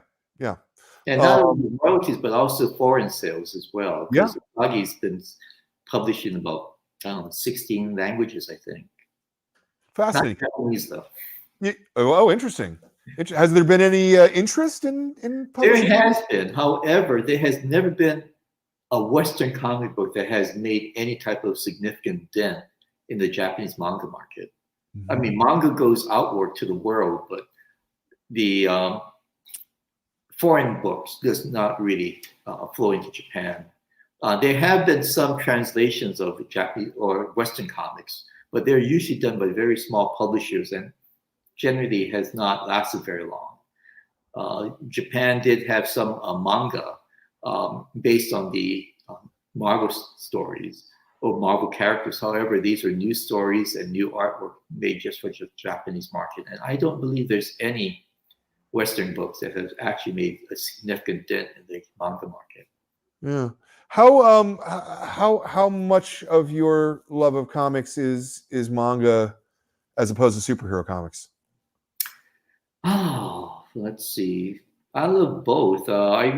and not only royalties, but also foreign sales as well. Because USAGI's been published in about 16 languages, I think. Fascinating. Not Japanese though. Yeah. Oh, interesting. Has there been any interest in publishing? There has been. However, there has never been a Western comic book that has made any type of significant dent in the Japanese manga market. I mean, manga goes outward to the world, but the foreign books does not really flow into Japan. There have been some translations of Japanese or Western comics, but they're usually done by very small publishers and generally has not lasted very long. Japan did have some manga based on the Marvel stories or Marvel characters. However, these are new stories and new artwork made just for the Japanese market. And I don't believe there's any Western books that have actually made a significant dent in the manga market. Yeah. How much of your love of comics is manga as opposed to superhero comics? Oh, let's see. I love both. I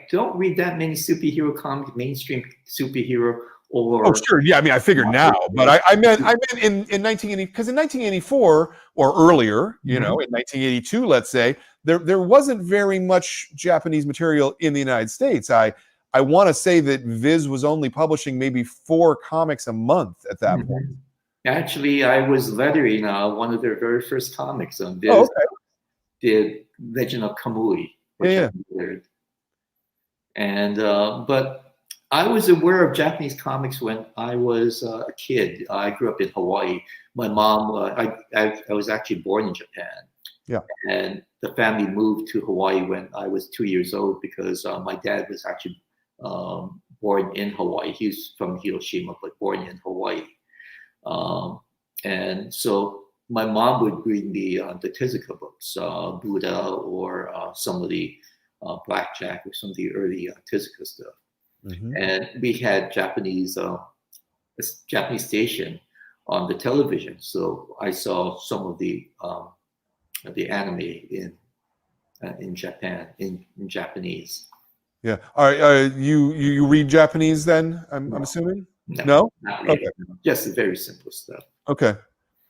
don't read that many superhero comics, mainstream superhero. Or, oh, sure. Yeah, I mean, I figured now, but I meant in 1980, because in 1984 or earlier, in 1982, let's say, there wasn't very much Japanese material in the United States. I want to say that Viz was only publishing maybe 4 comics a month at that point. Actually, I was lettering one of their very first comics on Viz. Did Legend of Kamui, which I lettered. And but I was aware of Japanese comics when I was a kid. I grew up in Hawaii. My mom, I was actually born in Japan. Yeah. And the family moved to Hawaii when I was 2 years old because my dad was actually born in Hawaii. He's from Hiroshima, but born in Hawaii. And so my mom would read me the Tezuka books, Buddha, or some of the Blackjack, or some of the early Tezuka stuff. And we had Japanese station on the television, so I saw some of the anime in Japan in Japanese. Yeah. You read Japanese then? I'm assuming. No. Not really. Okay. Just the very simple stuff. Okay.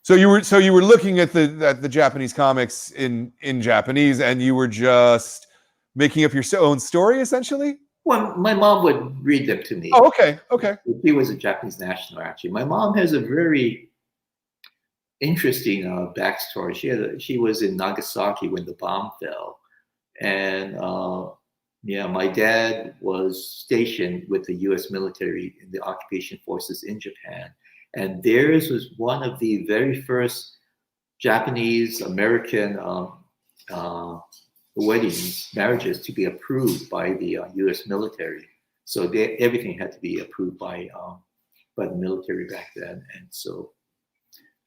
So you were looking at the Japanese comics in Japanese, and you were just making up your own story, essentially? Well, my mom would read them to me. Oh, okay. Okay. She was a Japanese national, actually. My mom has a very interesting backstory. She was in Nagasaki when the bomb fell, and my dad was stationed with the U.S. military in the occupation forces in Japan, and theirs was one of the very first Japanese American marriages to be approved by the U.S. military. So everything had to be approved by the military back then. And so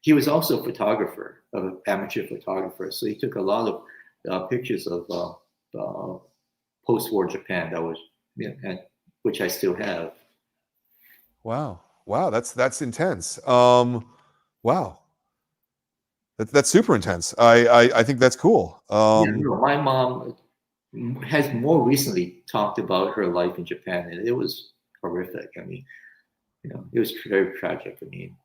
he was also a photographer, an amateur photographer. So he took a lot of pictures of post-war Japan that was, which I still have. Wow, that's intense. Wow. That's super intense. I think that's cool. My mom has more recently talked about her life in Japan, and it was horrific. I mean, it was very tragic. I mean,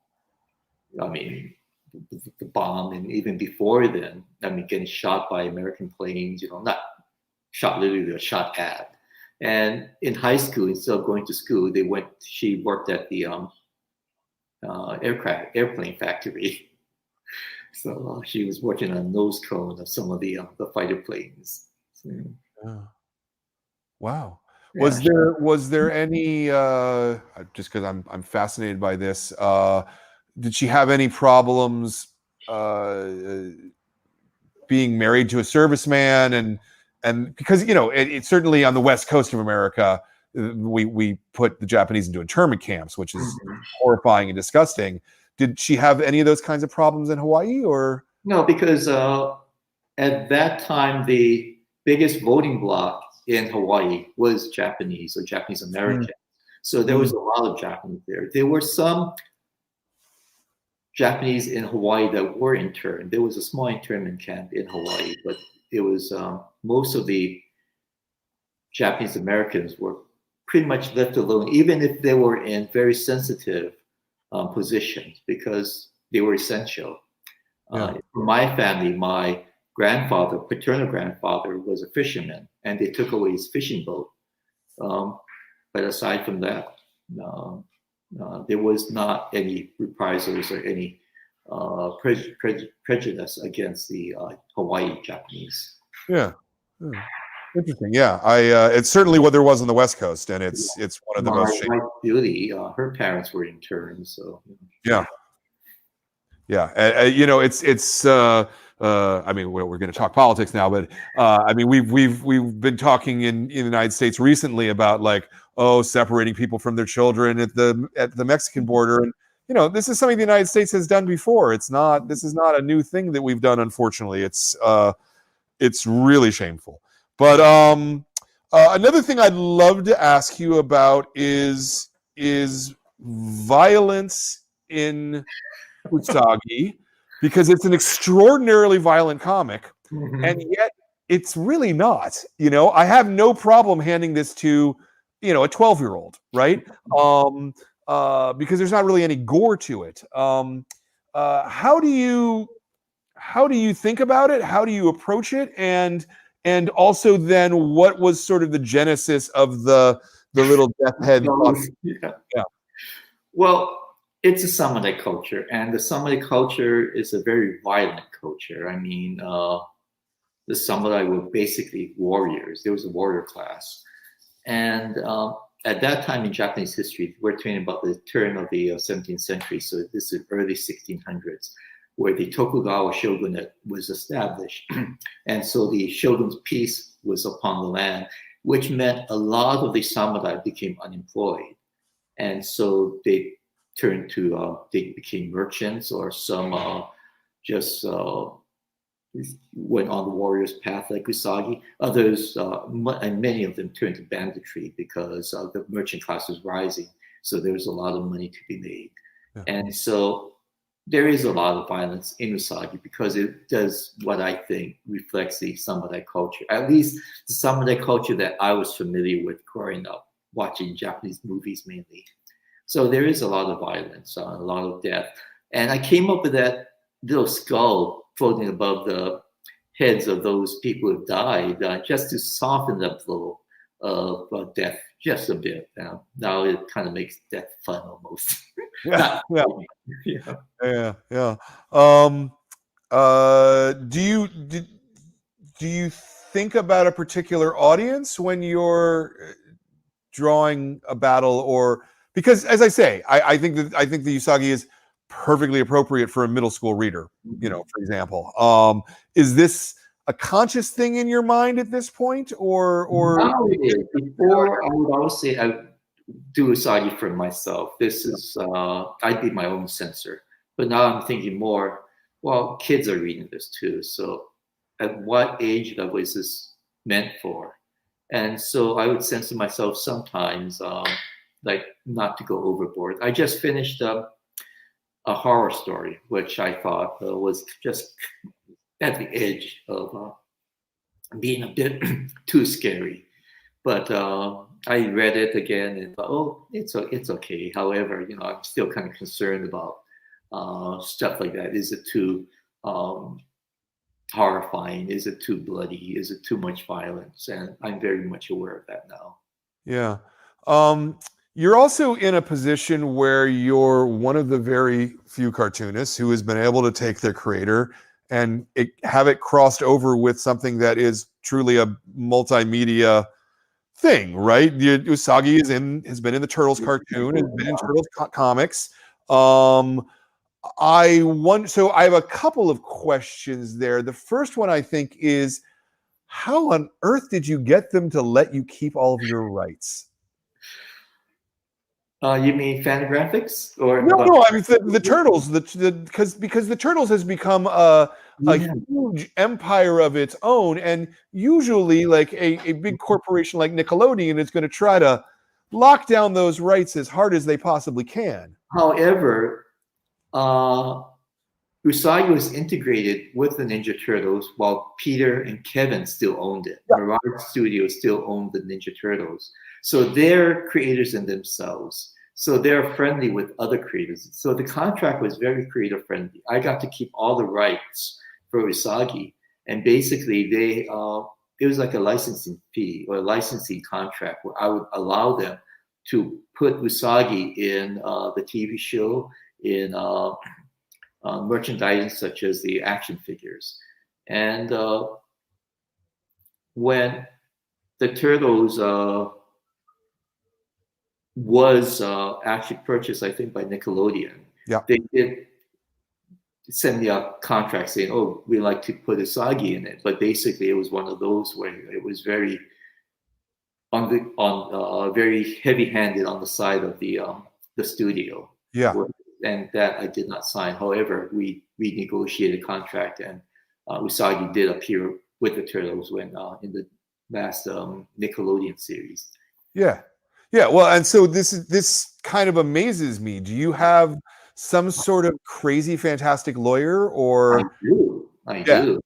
the bomb, and even before then, I mean, getting shot by American planes. Not shot literally, but shot at. And in high school, instead of going to school, she worked at the airplane factory. So she was working on nose cone of some of the fighter planes. So, Yeah. Wow. yeah. Was there any just because I'm fascinated by this, did she have any problems being married to a serviceman, and because it's certainly on the west coast of America, we put the Japanese into internment camps, which is horrifying and disgusting. Did she have any of those kinds of problems in Hawaii, or No, because at that time the biggest voting bloc in Hawaii was Japanese or Japanese American. So there was a lot of Japanese there. There were some Japanese in Hawaii that were interned. There was a small internment camp in Hawaii, but it was most of the Japanese Americans were pretty much left alone, even if they were in very sensitive positions, because they were essential. For my family, my paternal grandfather, was a fisherman, and they took away his fishing boat. But aside from that, there was not any reprisals or any prejudice against the Hawaii Japanese. Yeah. Interesting. Yeah, it's certainly what there was on the West Coast, and it's one of the most My wife Judy, her parents were interned, so yeah. It's I mean, we're going to talk politics now, but I mean, we've been talking in the United States recently about separating people from their children at the Mexican border, and this is something the United States has done before. This is not a new thing that we've done. Unfortunately, it's really shameful. But another thing I'd love to ask you about is violence in USAGI, because it's an extraordinarily violent comic, and yet it's really not. I have no problem handing this to a 12-year-old, right? Because there's not really any gore to it. How do you think about it? How do you approach it? And also then, what was sort of the genesis of the little death head? Yeah. Well, it's a samurai culture, and the samurai culture is a very violent culture. I mean, the samurai were basically warriors. There was a warrior class, and at that time in Japanese history, we're talking about the turn of the 17th century, so this is early 1600s, where the Tokugawa shogunate was established. And so the shogun's peace was upon the land, which meant a lot of the samurai became unemployed. And so they they became merchants, or some just went on the warrior's path like Usagi. Others, and many of them, turned to banditry because the merchant class was rising. So there was a lot of money to be made. Yeah. And so there is a lot of violence in Usagi because it does what I think reflects the samurai culture, at least the samurai culture that I was familiar with growing up, watching Japanese movies mainly. So there is a lot of violence, a lot of death. And I came up with that little skull floating above the heads of those people who died, just to soften up the little death just a bit. Now it kind of makes death fun almost. Yeah. Do you think about a particular audience when you're drawing a battle, or because, as I say, I think the Usagi is perfectly appropriate for a middle school reader, for example. Is this a conscious thing in your mind at this point, or now it is. Before, I would always say I do Usagi for myself. This is I'd be my own censor. But now I'm thinking more, well, kids are reading this too. So at what age level is this meant for? And so I would censor myself sometimes, like not to go overboard. I just finished a horror story, which I thought was just at the edge of being a bit too scary. But I read it again and thought, oh, it's okay. However, I'm still kind of concerned about stuff like that. Is it too horrifying? Is it too bloody? Is it too much violence? And I'm very much aware of that now. Yeah. You're also in a position where you're one of the very few cartoonists who has been able to take their creator and have it crossed over with something that is truly a multimedia thing, right? Usagi has been in the Turtles cartoon, has been in Turtles comics. So I have a couple of questions there. The first one I think is, how on earth did you get them to let you keep all of your rights? You mean Fantagraphics or No. I mean the Turtles, because the Turtles has become a huge empire of its own, and usually, like a big corporation like Nickelodeon is going to try to lock down those rights as hard as they possibly can. However, Usagi was integrated with the Ninja Turtles while Peter and Kevin still owned it. Yeah. Mirage Studios still owned the Ninja Turtles. So they're creators in themselves. So they're friendly with other creators. So the contract was very creator friendly. I got to keep all the rights for Usagi. And basically it was like a licensing fee or a licensing contract where I would allow them to put Usagi in the TV show, in merchandise such as the action figures. And when the Turtles was actually purchased, I think, by Nickelodeon, they did send me a contract saying, oh, we like to put Usagi in it. But basically it was one of those where it was very very heavy-handed on the side of the studio. Yeah. And that I did not sign. However, we negotiated a contract, and Usagi did appear with the Turtles when in the last Nickelodeon series. Yeah. Well, and so this kind of amazes me. Do you have some sort of crazy, fantastic lawyer, or? I do.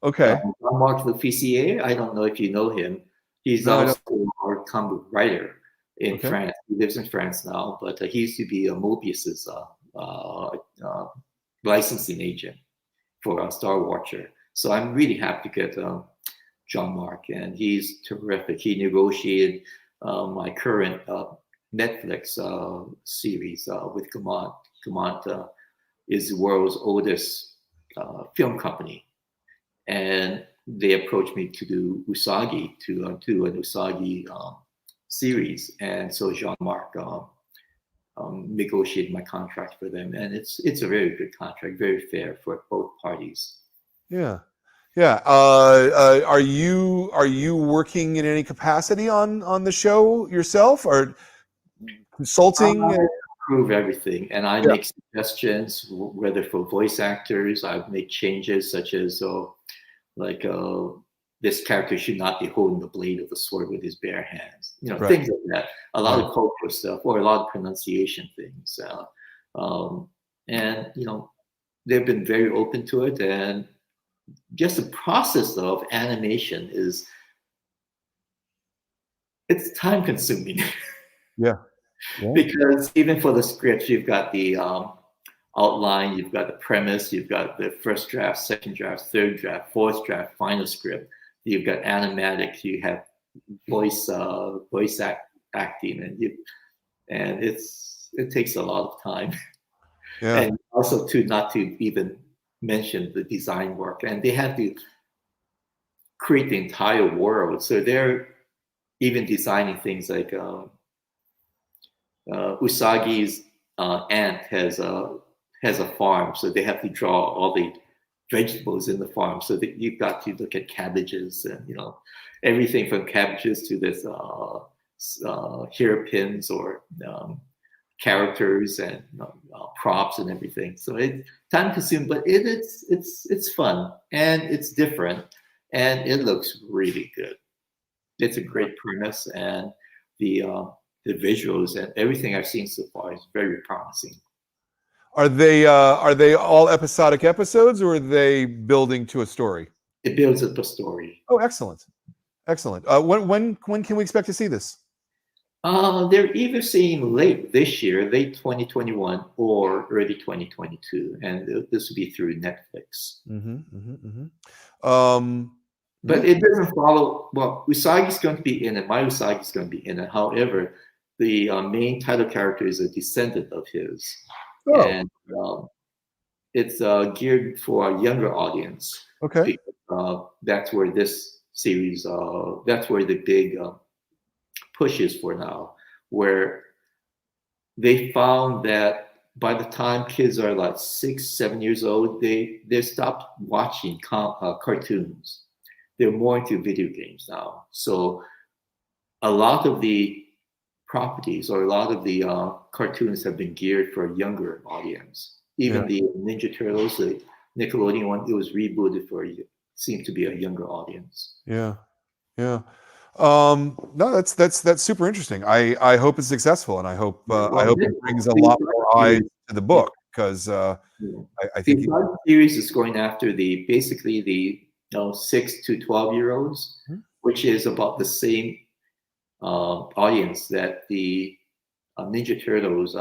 Okay. Mark Leficier. I don't know if you know him. He's also our comic writer in France. He lives in France now, but he used to be Mobius's licensing agent for Star Watcher. So I'm really happy to get John Mark, and he's terrific. He negotiated my current Netflix series with Gaumont. Gaumont is the world's oldest film company, and they approached me to do Usagi, to do an Usagi series, and so Jean-Marc negotiated my contract for them, and it's a very good contract, very fair for both parties. Yeah. Are you working in any capacity on the show yourself, or consulting? I approve everything, and I make suggestions, whether for voice actors. I make changes such as this character should not be holding the blade of the sword with his bare hands. Things like that. A lot of cultural stuff, or a lot of pronunciation things. And they've been very open to it. And just the process of animation it's time consuming. Yeah. Because even for the scripts, you've got the outline, you've got the premise, you've got the first draft, second draft, third draft, fourth draft, final script. You've got animatics, you have voice acting, and it takes a lot of time. Yeah. And also not to even mention the design work, and they have to create the entire world. So they're even designing things like Usagi's aunt has a farm, so they have to draw all the vegetables in the farm. So that you've got to look at cabbages, and everything from cabbages to this hairpins or characters and props and everything. So it's time consuming, but it's fun and it's different and it looks really good. It's a great premise, and the visuals and everything I've seen so far is very promising. Are they all episodic episodes, or are they building to a story? It builds up a story. Oh, excellent, excellent. When can we expect to see this? They're either saying late this year, late 2021, or early 2022, and this will be through Netflix. But it doesn't follow. Well, Usagi's going to be in it. My Usagi's going to be in it. However, the main title character is a descendant of his, and it's geared for a younger audience. Okay. Because, that's where this series. That's where the big push is for now, where they found that by the time kids are like 6, 7 years old, they stopped watching cartoons. They're more into video games now. So a lot of the properties or a lot of the cartoons have been geared for a younger audience. Even the Ninja Turtles, the Nickelodeon one, it was rebooted for seemed to be a younger audience. Yeah. No, that's super interesting. I hope it's successful, and I hope it brings a lot more eyes to the book, because I think the series is going after basically the 6 to 12-year-olds, which is about the same audience that the Ninja Turtles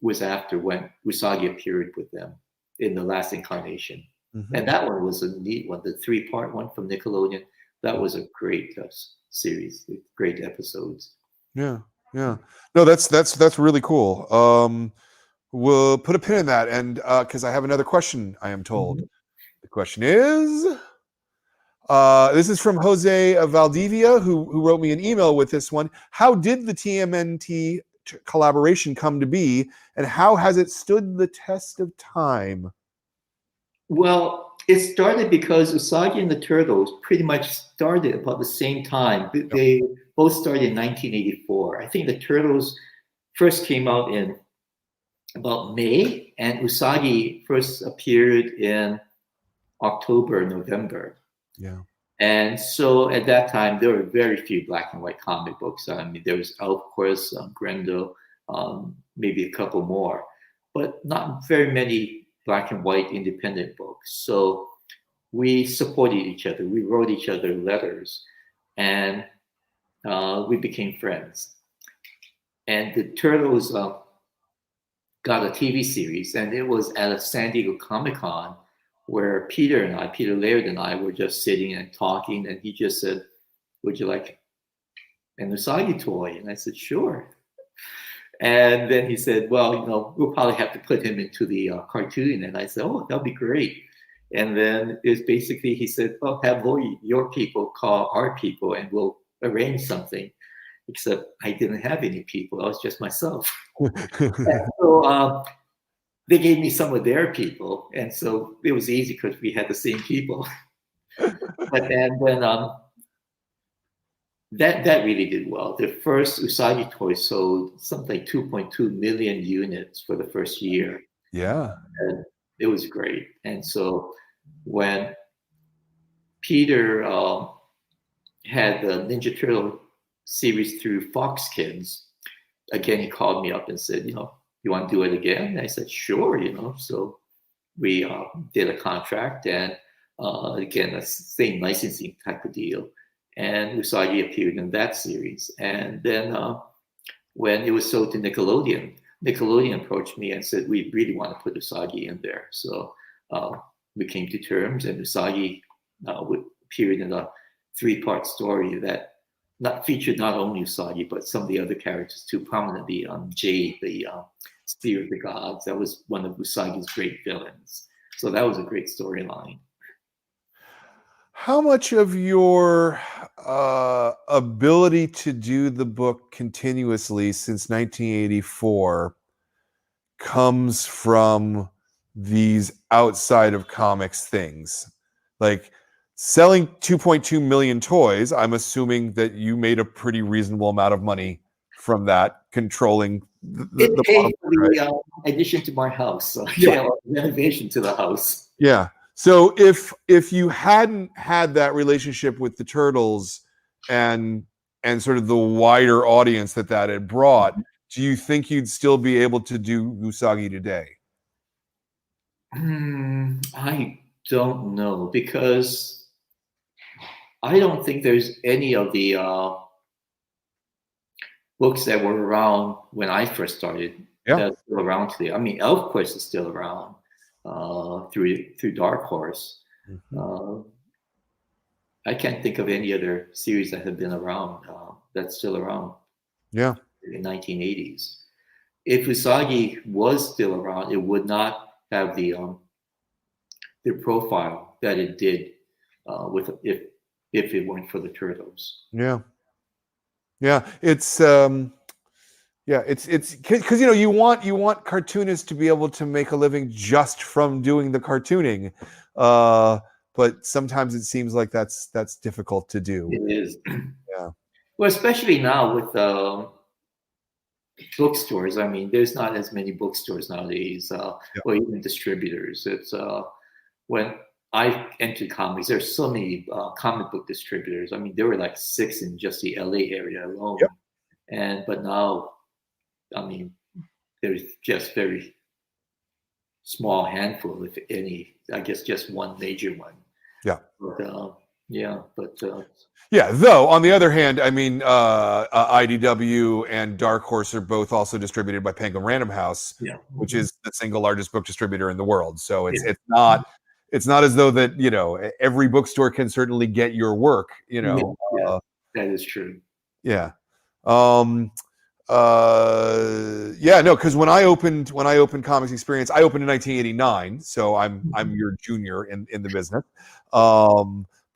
was after when Usagi appeared with them in the last incarnation. And that one was a neat one, the 3-part one from Nickelodeon. That was a great series, with great episodes. Yeah. No, that's really cool. We'll put a pin in that, and because I have another question, I am told. The question is, this is from Jose Valdivia, who wrote me an email with this one. How did the TMNT collaboration come to be, and how has it stood the test of time? Well, it started because Usagi and the Turtles pretty much started about the same time. They both started in 1984. I think the Turtles first came out in about May, and Usagi first appeared in October, November. Yeah. And so at that time, there were very few black and white comic books. I mean, there was Elf Quest, Grendel, maybe a couple more, but not very many black and white independent books. So we supported each other. We wrote each other letters, and we became friends. And the Turtles got a TV series, and it was at a San Diego Comic-Con where Peter Laird and I were just sitting and talking, and he just said, "Would you like an Usagi toy?" And I said, "Sure." And then he said, "Well, we'll probably have to put him into the cartoon." And I said, "Oh, that'll be great." And then it's basically, he said, "Well, have your people call our people, and we'll arrange something." Except I didn't have any people; I was just myself. So they gave me some of their people, and so it was easy because we had the same people. But then that really did well. The first Usagi toy sold something like 2.2 million units for the first year. Yeah. And it was great. And so when Peter had the Ninja Turtle series through Fox Kids, again, he called me up and said, "You want to do it again?" And I said, "Sure," So we did a contract, and again, the same licensing type of deal. And Usagi appeared in that series. And then when it was sold to Nickelodeon approached me and said, "We really want to put Usagi in there." So we came to terms, and Usagi appeared in a 3-part story that featured not only Usagi, but some of the other characters too, prominently Jade, the Spear of the Gods. That was one of Usagi's great villains. So that was a great storyline. How much of your ability to do the book continuously since 1984 comes from these outside of comics things? Like selling 2.2 million toys, I'm assuming that you made a pretty reasonable amount of money from that, controlling it paid for the addition to my house, so renovation to the house. Yeah. So if you hadn't had that relationship with the Turtles and sort of the wider audience that had brought, do you think you'd still be able to do Usagi today? I don't know, because I don't think there's any of the books that were around when I first started that's still around today. I mean, Elf Quest is still around through Dark Horse. I can't think of any other series that have been around that's still around. Yeah. In the 1980s. If Usagi was still around, it would not have the profile that it did with if it weren't for the Turtles. Yeah. Yeah. It's because you want cartoonists to be able to make a living just from doing the cartooning, but sometimes it seems like that's difficult to do. It is. Yeah. Well, especially now with bookstores. I mean, there's not as many bookstores nowadays, or even distributors. It's when I entered comics, there's so many comic book distributors. I mean, there were like 6 in just the LA area alone, but now, I mean, there's just very small handful, if any. I guess just one major one. Yeah. Though on the other hand, I mean, IDW and Dark Horse are both also distributed by Penguin Random House, which is the single largest book distributor in the world. So it's not as though that every bookstore can certainly get your work. That is true. Yeah. Because when I opened Comics Experience, I opened in 1989, so I'm your junior in the business.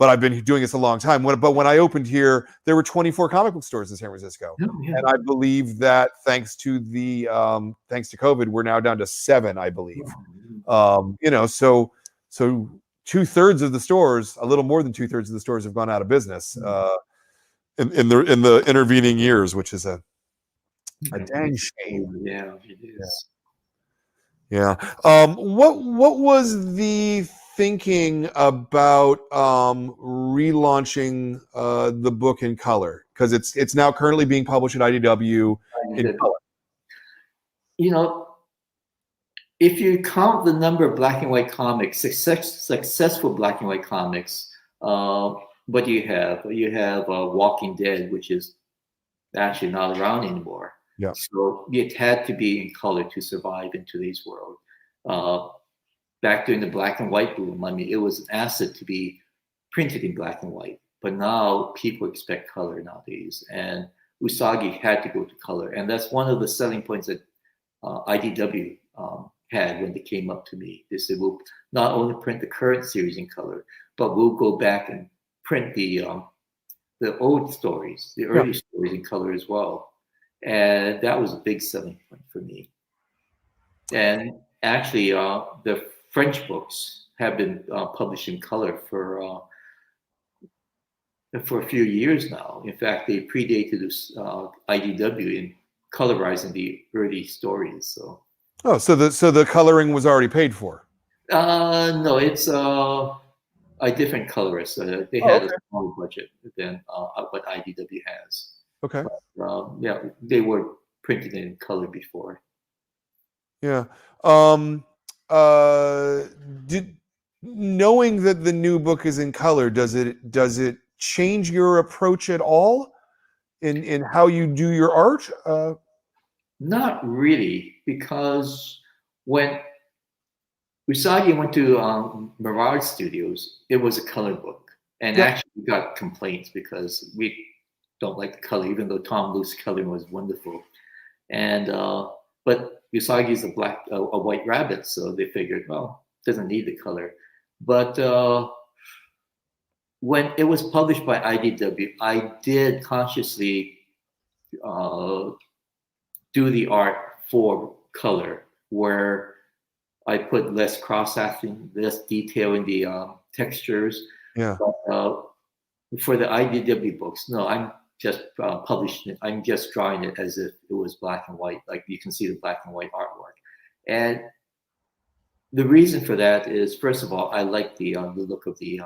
But I've been doing this a long time. But when I opened here, there were 24 comic book stores in San Francisco, and I believe that thanks to COVID, we're now down to 7, I believe. So 2/3 of the stores, a little more than 2/3 of the stores, have gone out of business in the intervening years, which is a dang shame. Yeah, it is. Yeah. What was the thinking about relaunching the book in color? Because it's now currently being published at IDW in color. If you count the number of black and white comics, successful black and white comics, what do you have? You have Walking Dead, which is actually not around anymore. Yeah. So it had to be in color to survive in today's world. Back during the black and white boom, I mean, it was an asset to be printed in black and white. But now people expect color nowadays, and Usagi had to go to color, and that's one of the selling points that IDW had when they came up to me. They said, "We'll not only print the current series in color, but we'll go back and print the old stories, the early stories in color as well." And that was a big selling point for me. And actually, the French books have been published in color for a few years now. In fact, they predated IDW in colorizing the early stories. So. So the coloring was already paid for. No, it's a different colorist. They had a smaller budget than what IDW has. Okay. But, they were printed in color before. Yeah. Knowing that the new book is in color, does it change your approach at all in how you do your art? Not really, because when Usagi went to Mirage Studios, it was a color book, and actually we got complaints because we don't like the color, even though Tom Luke's coloring was wonderful. And but Usagi is a white rabbit, so they figured, well, it doesn't need the color. But when it was published by IDW, I did consciously do the art for color, where I put less cross-hatching, less detail in the textures. Yeah. But, for the IDW books, no, I'm just publishing it. I'm just drawing it as if it was black and white. Like you can see the black and white artwork. And the reason for that is, first of all, I like the look of the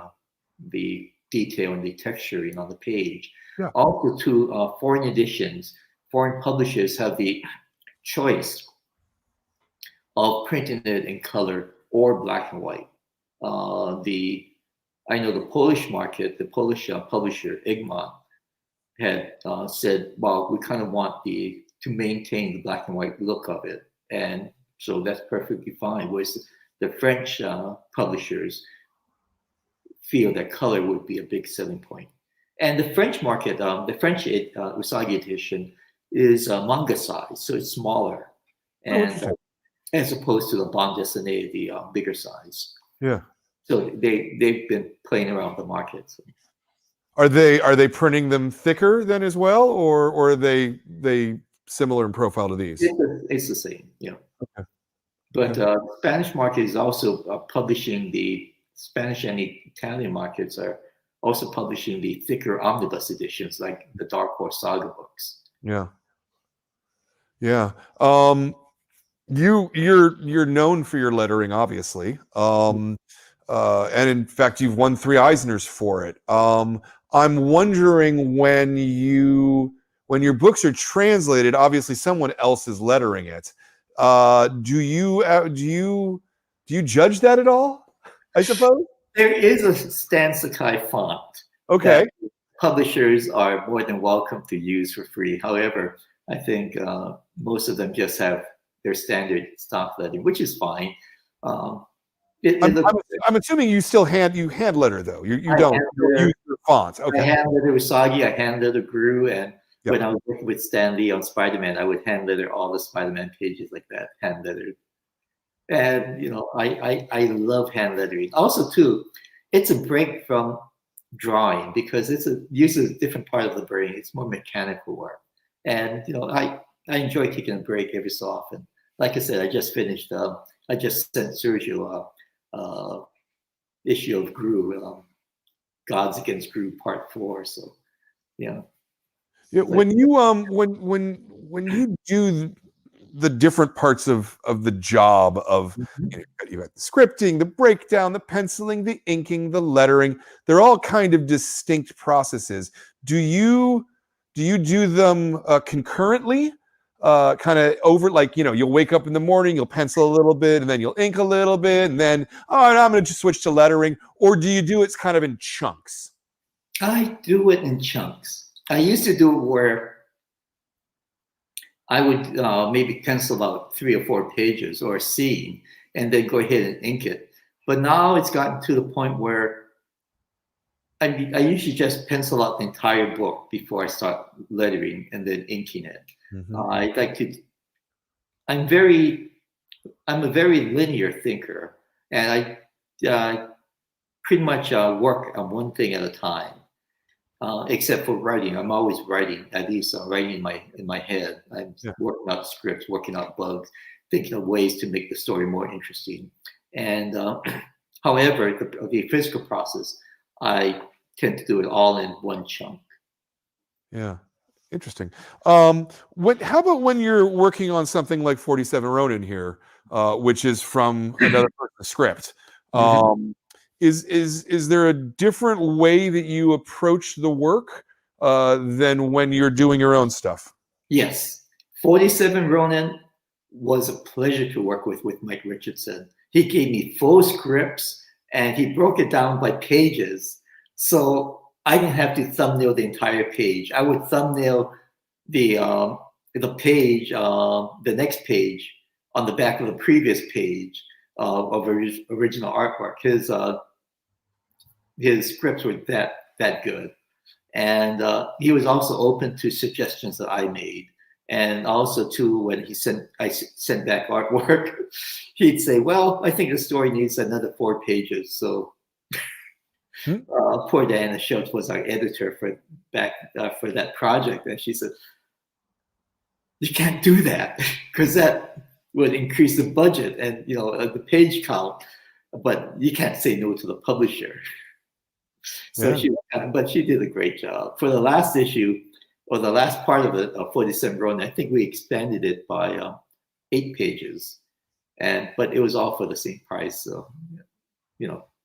detail and the texturing on the page. Yeah. Also, too, foreign editions, foreign publishers have the choice of printing it in color or black and white. I know the Polish market, the Polish publisher Egmont had said, well, we kind of want to maintain the black and white look of it, and so that's perfectly fine. Whereas the French publishers feel that color would be a big selling point. And the French market, the French Usagi edition is manga size, so it's smaller, and as opposed to the bande dessinée, the bigger size. Yeah. So they've been playing around the market. So. Are they printing them thicker then as well, or are they similar in profile to these? It's the same, yeah. Okay. But Spanish market is also publishing the Spanish and Italian markets are also publishing the thicker omnibus editions, like the Dark Horse Saga books. Yeah. Yeah. You're known for your lettering, obviously. And in fact, you've won 3 Eisners for it. I'm wondering when your books are translated, obviously someone else is lettering it. Do you judge that at all? I suppose there is a Stan Sakai font. Okay. Publishers are more than welcome to use for free. However, I think most of them just have their standard stock lettering, which is fine. I'm assuming you still hand letter though. You don't use your fonts. Okay. I hand letter USAGI, I hand letter Gru, and when I was working with Stan Lee on Spider-Man, I would hand letter all the Spider-Man pages like that, hand lettered. And I love hand lettering. Also, too, it's a break from drawing because it uses a different part of the brain. It's more mechanical work, and I enjoy taking a break every so often. Like I said, I just finished. I just sent Sergio issue of Gru, Gods Against Gru Part 4. So, yeah. When you do the different parts of the job of you got the scripting, the breakdown, the penciling, the inking, the lettering, they're all kind of distinct processes. Do you do them concurrently? Kind of over, like, you'll wake up in the morning, you'll pencil a little bit, and then you'll ink a little bit, and then, I'm going to just switch to lettering? Or do you do it kind of in chunks? I do it in chunks. I used to do it where I would maybe pencil out 3 or 4 pages or a scene and then go ahead and ink it. But now it's gotten to the point where I usually just pencil out the entire book before I start lettering and then inking it. I'm a very linear thinker, and I pretty much work on one thing at a time. Except for writing, I'm always writing. At least I'm writing in my head. I'm working out scripts, working out bugs, thinking of ways to make the story more interesting. And however, the physical process, I tend to do it all in one chunk. Yeah, interesting. How about when you're working on something like 47 Ronin here, which is from another person's script? Is there a different way that you approach the work than when you're doing your own stuff? Yes. 47 Ronin was a pleasure to work with Mike Richardson. He gave me full scripts and he broke it down by pages. So I didn't have to thumbnail the entire page. I would thumbnail the page, the next page on the back of the previous page of original artwork. His scripts were that good, and he was also open to suggestions that I made, and also too when I sent back artwork, he'd say, "Well, I think the story needs another 4 pages." So poor Diana Schultz was our editor for that project, and she said, "You can't do that because that would increase the budget and the page count, but you can't say no to the publisher." So she did a great job. For the last issue, or the last part of it, 47 Ronin, I think we expanded it by 8 pages, but it was all for the same price. So,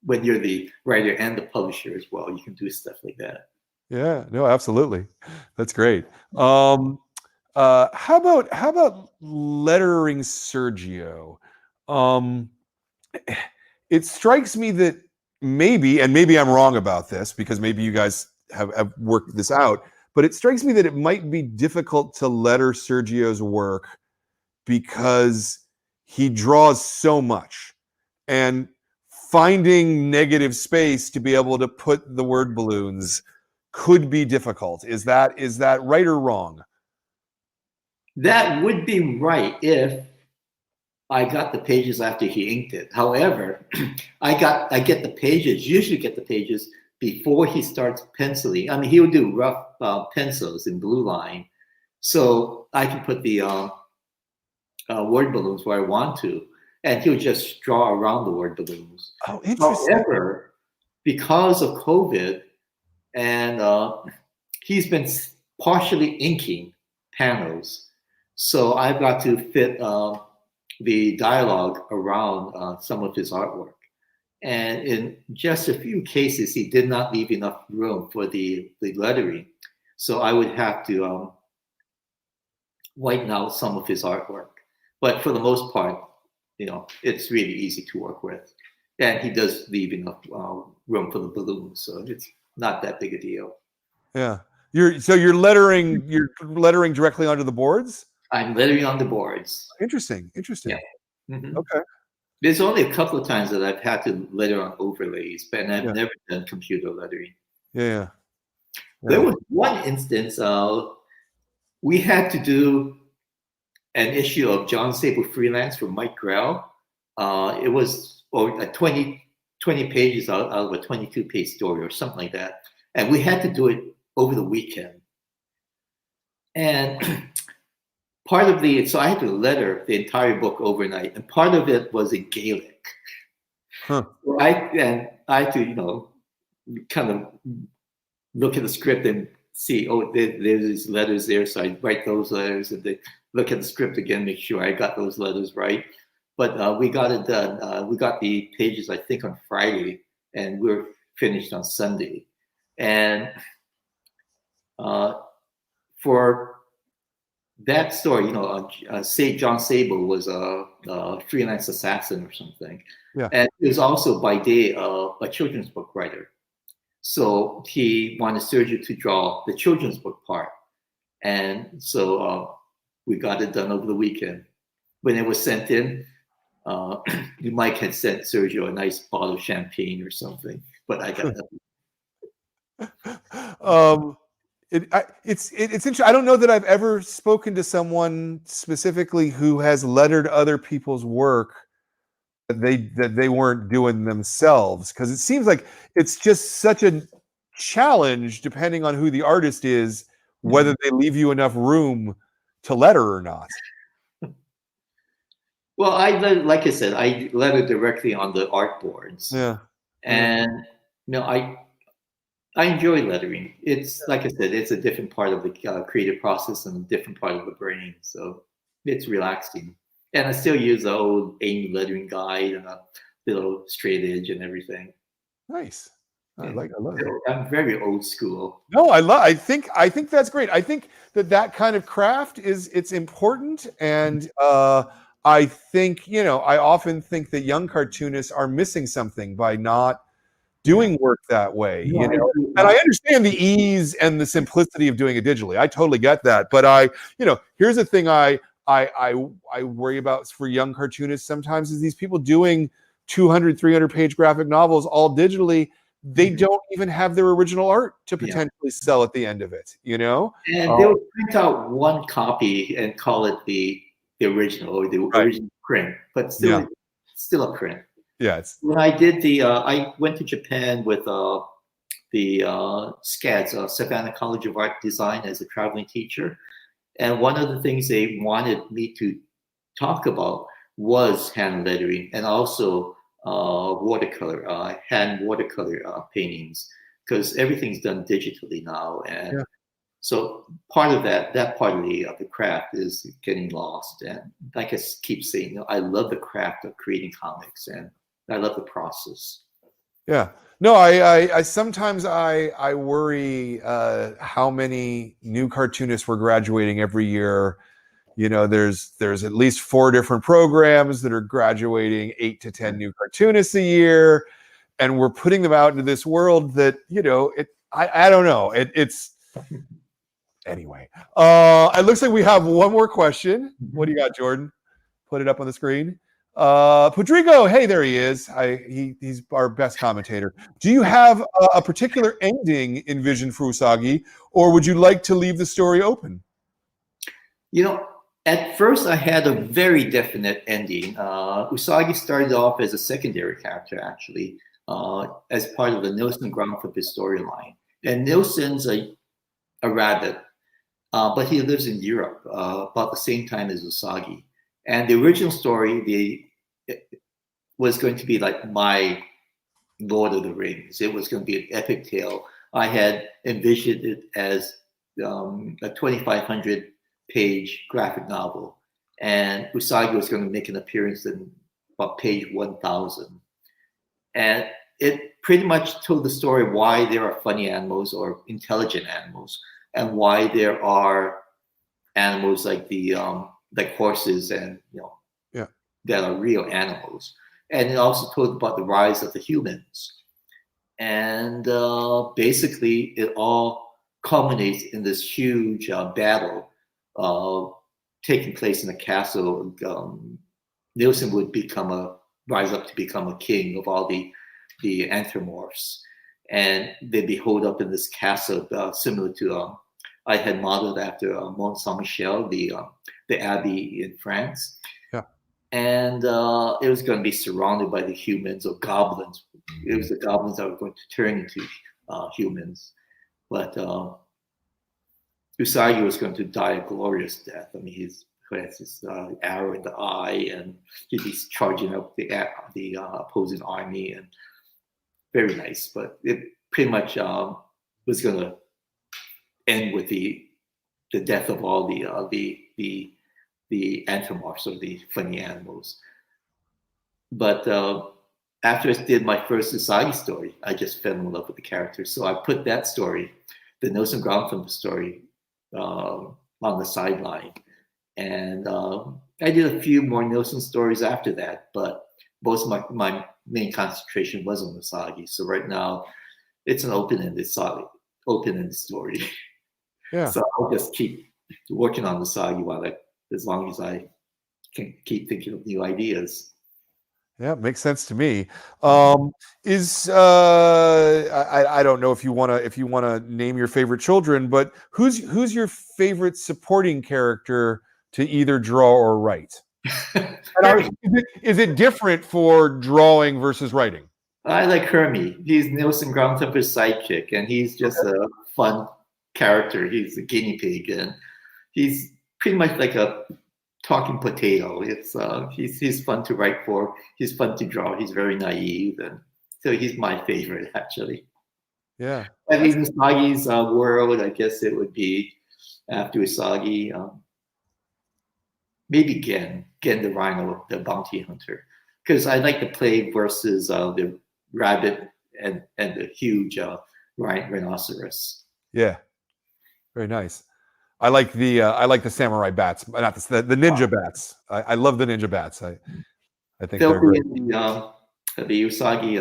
when you're the writer and the publisher as well, you can do stuff like that. Yeah, no, absolutely, that's great. How about lettering Sergio? It strikes me that maybe, and maybe I'm wrong about this because maybe you guys have worked this out, but it strikes me that it might be difficult to letter Sergio's work because he draws so much, and finding negative space to be able to put the word balloons could be difficult. Is that right or wrong? That would be right if I got the pages after he inked it. However, I get the pages, usually get the pages before he starts penciling. I mean, he'll do rough pencils in blue line, so I can put the word balloons where I want to, and he'll just draw around the word balloons. Oh, interesting. However, because of COVID, and he's been partially inking panels, so I've got to fit the dialogue around some of his artwork. And in just a few cases, he did not leave enough room for the lettering. So I would have to whiten out some of his artwork. But for the most part, it's really easy to work with. And he does leave enough room for the balloons. So it's not that big a deal. Yeah. You're lettering directly onto the boards? I'm lettering on the boards. Interesting. Yeah. Mm-hmm. Okay. There's only a couple of times that I've had to letter on overlays, but I've never done computer lettering. Yeah. There was one instance we had to do an issue of John Sable Freelance for Mike Grell. It was 20 pages out of a 22-page story or something like that. And we had to do it over the weekend. And so I had to letter the entire book overnight, and part of it was in Gaelic. Huh. So I had to, kind of look at the script and see, there's these letters there, so I write those letters, and then look at the script again, make sure I got those letters right. But we got it done. We got the pages, I think, on Friday, and we were finished on Sunday. And for that story, say John Sable was a freelance assassin or something. Yeah. And he was also by day a children's book writer. So he wanted Sergio to draw the children's book part. And so we got it done over the weekend. When it was sent in, Mike had sent Sergio a nice bottle of champagne or something, but I got nothing. It's interesting. I don't know that I've ever spoken to someone specifically who has lettered other people's work that they weren't doing themselves, because it seems like it's just such a challenge depending on who the artist is, whether they leave you enough room to letter or not. Well, like I said, I letter directly on the art boards. Yeah. And I enjoy lettering. It's like I said, it's a different part of the creative process and a different part of the brain. So it's relaxing. And I still use the old Amy lettering guide and a little straight edge and everything. Nice. I love it. I'm very old school. No, I think that's great. I think that kind of craft it's important, and I think I often think that young cartoonists are missing something by not doing work that way. And I understand the ease and the simplicity of doing it digitally. I totally get that. But here's the thing I worry about for young cartoonists sometimes is these people doing 200, 300 page graphic novels all digitally. They don't even have their original art to potentially sell at the end of it, And they'll print out one copy and call it the original or the original print, but still a print. Yes. When I did I went to Japan with the SCADS, Savannah College of Art Design, as a traveling teacher. And one of the things they wanted me to talk about was hand lettering and also hand watercolor paintings, because everything's done digitally now. And so part of that part of the craft is getting lost. And like I keep saying, I love the craft of creating comics, and I love the process. Yeah. No, I sometimes I worry how many new cartoonists we're graduating every year. There's at least 4 different programs that are graduating 8 to 10 new cartoonists a year. and we're putting them out into this world that, you know, I don't know. It's anyway. It looks like we have one more question. What do you got, Jordan? Put it up on the screen. Podrigo, hey, there he is. He's our best commentator. Do you have a particular ending envisioned for Usagi, or would you like to leave the story open? You know, at first I had a very definite ending. Usagi started off as a secondary character, actually, as part of the Nelson Groundhopper storyline. And Nelson's a rabbit, but he lives in Europe about the same time as Usagi. And the original story, it was going to be like my Lord of the Rings. It was going to be an epic tale. I had envisioned it as a 2,500-page graphic novel, and Usagi was going to make an appearance in about page 1,000. And it pretty much told the story why there are funny animals or intelligent animals, and why there are animals like like horses and, you know, that are real animals. And it also told about the rise of the humans. And basically, it all culminates in this huge battle taking place in a castle. Nielsen would rise up to become a king of all the anthropomorphs. And they'd be holed up in this castle similar to, I had modeled after Mont Saint-Michel, the abbey in France. And it was going to be surrounded by the humans or goblins. It was the goblins that were going to turn into humans. But Usagi was going to die a glorious death. I mean, he has this arrow in the eye, and he's charging up the opposing army, and very nice. But it pretty much was going to end with the death of all the anthropomorphs, or the funny animals. But after I did my first Usagi story, I just fell in love with the characters. So I put that story, the Nelson Groundhopper story, on the sideline. And I did a few more Nelson stories after that, but most of my main concentration was on Usagi. So right now, it's an open-ended story. Yeah. So I'll just keep working on Usagi as long as I can keep thinking of new ideas. Yeah, makes sense to me. I don't know if you wanna name your favorite children, but who's your favorite supporting character to either draw or write? Is it different for drawing versus writing? I like Hermie. He's Nelson Groundhopper's sidekick, and he's just a fun character. He's a guinea pig, and he's pretty much like a talking potato. It's he's fun to write for. He's fun to draw. He's very naive, and so he's my favorite, actually. Yeah. I mean, Usagi's world, I guess it would be after Usagi, maybe Gen the rhino, the bounty hunter, because I like to play versus the rabbit and the huge rhinoceros. Yeah. Very nice. I like the samurai bats, not the ninja bats. I love the ninja bats. I think they're great. The Usagi,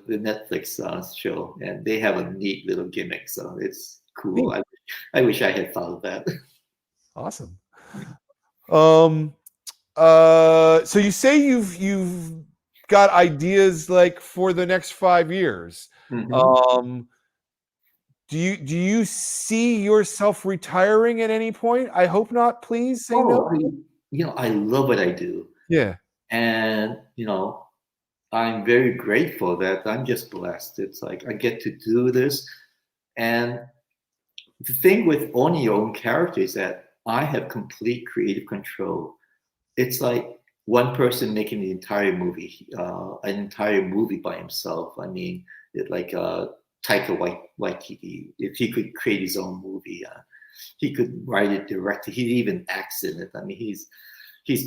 the Netflix show, and they have a neat little gimmick, so it's cool. I wish I had thought of that. Awesome. So you say you've got ideas like for the next 5 years. Mm-hmm. Do you see yourself retiring at any point? I hope not. Please say no. I love what I do. Yeah. And I'm very grateful that I'm just blessed. It's like I get to do this. And the thing with owning your own character is that I have complete creative control. It's like one person making the entire movie, an entire movie by himself. I mean, Taika Waititi, if he could create his own movie, he could write it, direct it. He even acts in it. I mean, he's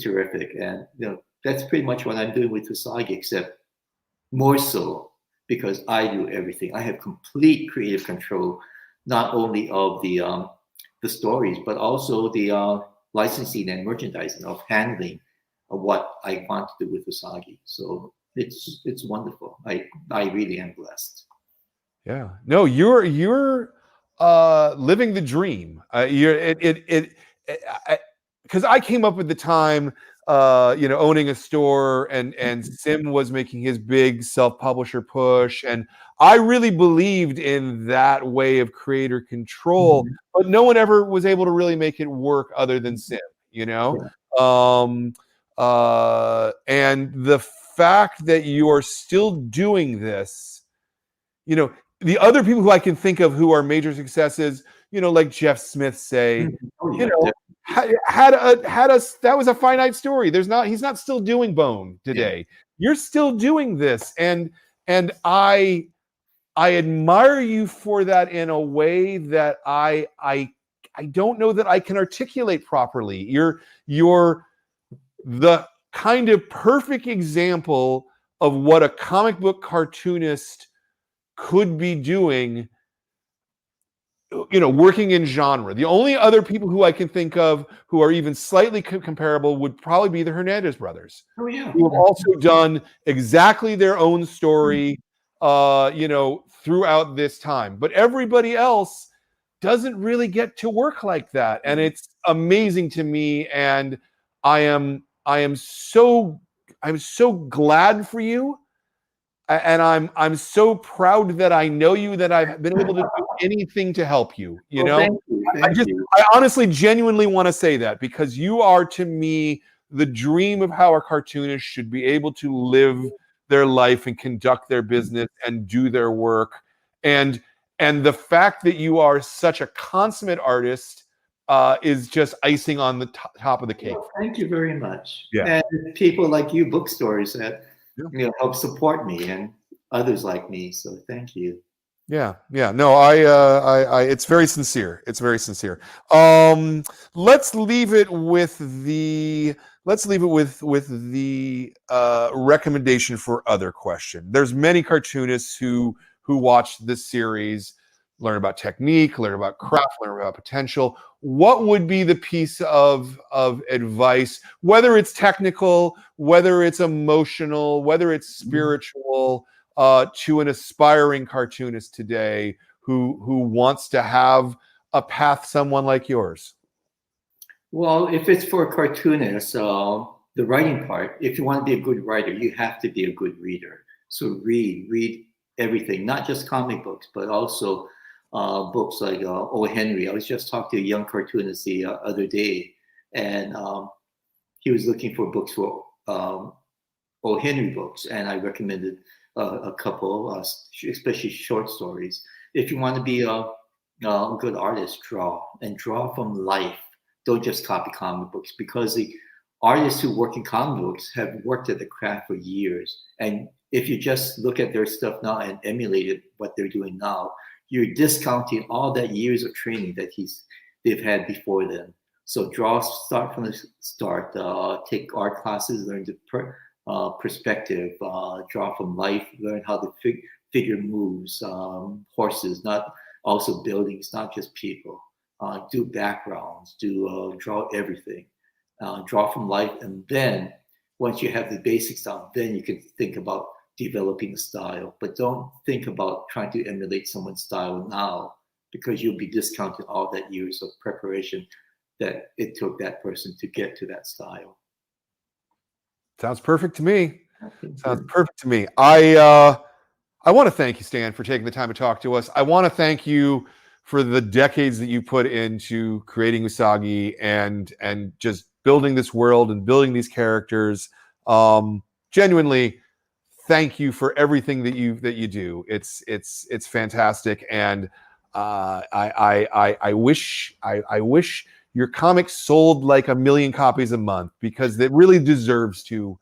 terrific, and that's pretty much what I'm doing with Usagi, except more so because I do everything. I have complete creative control, not only of the stories, but also the licensing and merchandising, of handling of what I want to do with Usagi. So it's wonderful. I really am blessed. Yeah. No, you're living the dream. You're it because I came up with the time owning a store, and Sim was making his big self-publisher push, and I really believed in that way of creator control, but no one ever was able to really make it work other than Sim, you know? And the fact that you are still doing this, you know, the other people who I can think of who are major successes, like Jeff Smith, say, Oh, you yeah, know, had a that was a finite story. He's not still doing Bone today. You're still doing this, and I admire you for that in a way that I don't know that I can articulate properly. You're the kind of perfect example of what a comic book cartoonist could be doing, working in genre. The only other people who I can think of who are even slightly comparable would probably be the Hernandez brothers, Oh, yeah. who have also done exactly their own story, throughout this time. But everybody else doesn't really get to work like that, and it's amazing to me. And I'm so glad for you. And I'm so proud that I know you, that I've been able to do anything to help you. Thank you. Thank you. I honestly, genuinely want to say that, because you are, to me, the dream of how a cartoonist should be able to live their life and conduct their business and do their work. And the fact that you are such a consummate artist is just icing on the top of the cake. Well, thank you very much. Yeah. And people like you, bookstores that help support me, and others like me. So thank you. Yeah. No, I it's very sincere. It's very sincere. Let's leave it with the recommendation for other question. There's many cartoonists who watch this series, learn about technique, learn about craft, learn about potential. What would be the piece of advice, whether it's technical, whether it's emotional, whether it's spiritual, to an aspiring cartoonist today who wants to have a path someone like yours? Well, if it's for a cartoonist, the writing part, if you want to be a good writer, you have to be a good reader. So read everything, not just comic books, but also books like O. Henry. I was just talking to a young cartoonist the other day, and he was looking for books for O. Henry books, and I recommended a couple, especially short stories. If you want to be a good artist, draw from life. Don't just copy comic books, because the artists who work in comic books have worked at the craft for years. And if you just look at their stuff now and emulate what they're doing now, you're discounting all that years of training that they've had before them. So start from the start. Take art classes, learn the perspective, draw from life, learn how the figure moves, horses, not also buildings, not just people. Do backgrounds, draw everything, draw from life, and then once you have the basics down, then you can think about developing a style. But don't think about trying to emulate someone's style now, because you'll be discounting all that years of preparation that it took that person to get to that style. Sounds perfect to me. Sounds perfect to me. I want to thank you, Stan, for taking the time to talk to us. I want to thank you for the decades that you put into creating USAGI and just building this world and building these characters. Genuinely, thank you for everything that you do. It's fantastic, and I wish your comic sold like 1 million copies a month, because it really deserves to.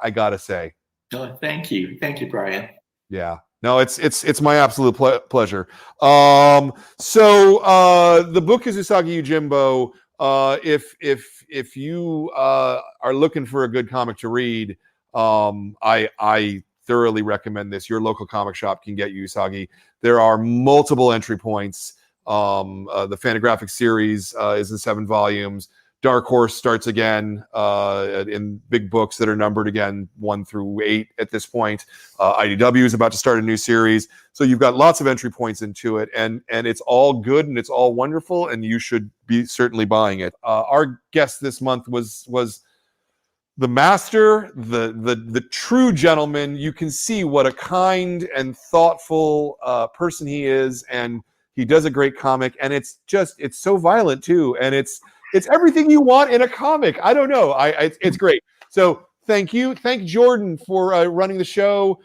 I gotta say. Oh, thank you, Brian. Yeah. No, it's my absolute pleasure. So the book is USAGI YOJIMBO. If you are looking for a good comic to read, I thoroughly recommend this. Your local comic shop can get you USAGI. There are multiple entry points. The Fantagraphic series is in 7 volumes. Dark Horse starts again in big books that are numbered again 1 through 8 at this point. IDW is about to start a new series, so you've got lots of entry points into it, and it's all good and it's all wonderful, and you should be certainly buying it. Our guest this month was the master, the true gentleman. You can see what a kind and thoughtful person he is, and he does a great comic, and it's so violent too, and it's everything you want in a comic. I don't know. It's great. So thank you. Thank Jordan for running the show.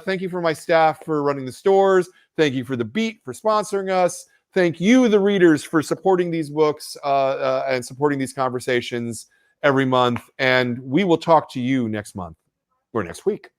Thank you for my staff for running the stores. Thank you for The Beat for sponsoring us. Thank you, the readers, for supporting these books and supporting these conversations every month. And we will talk to you next month or next week.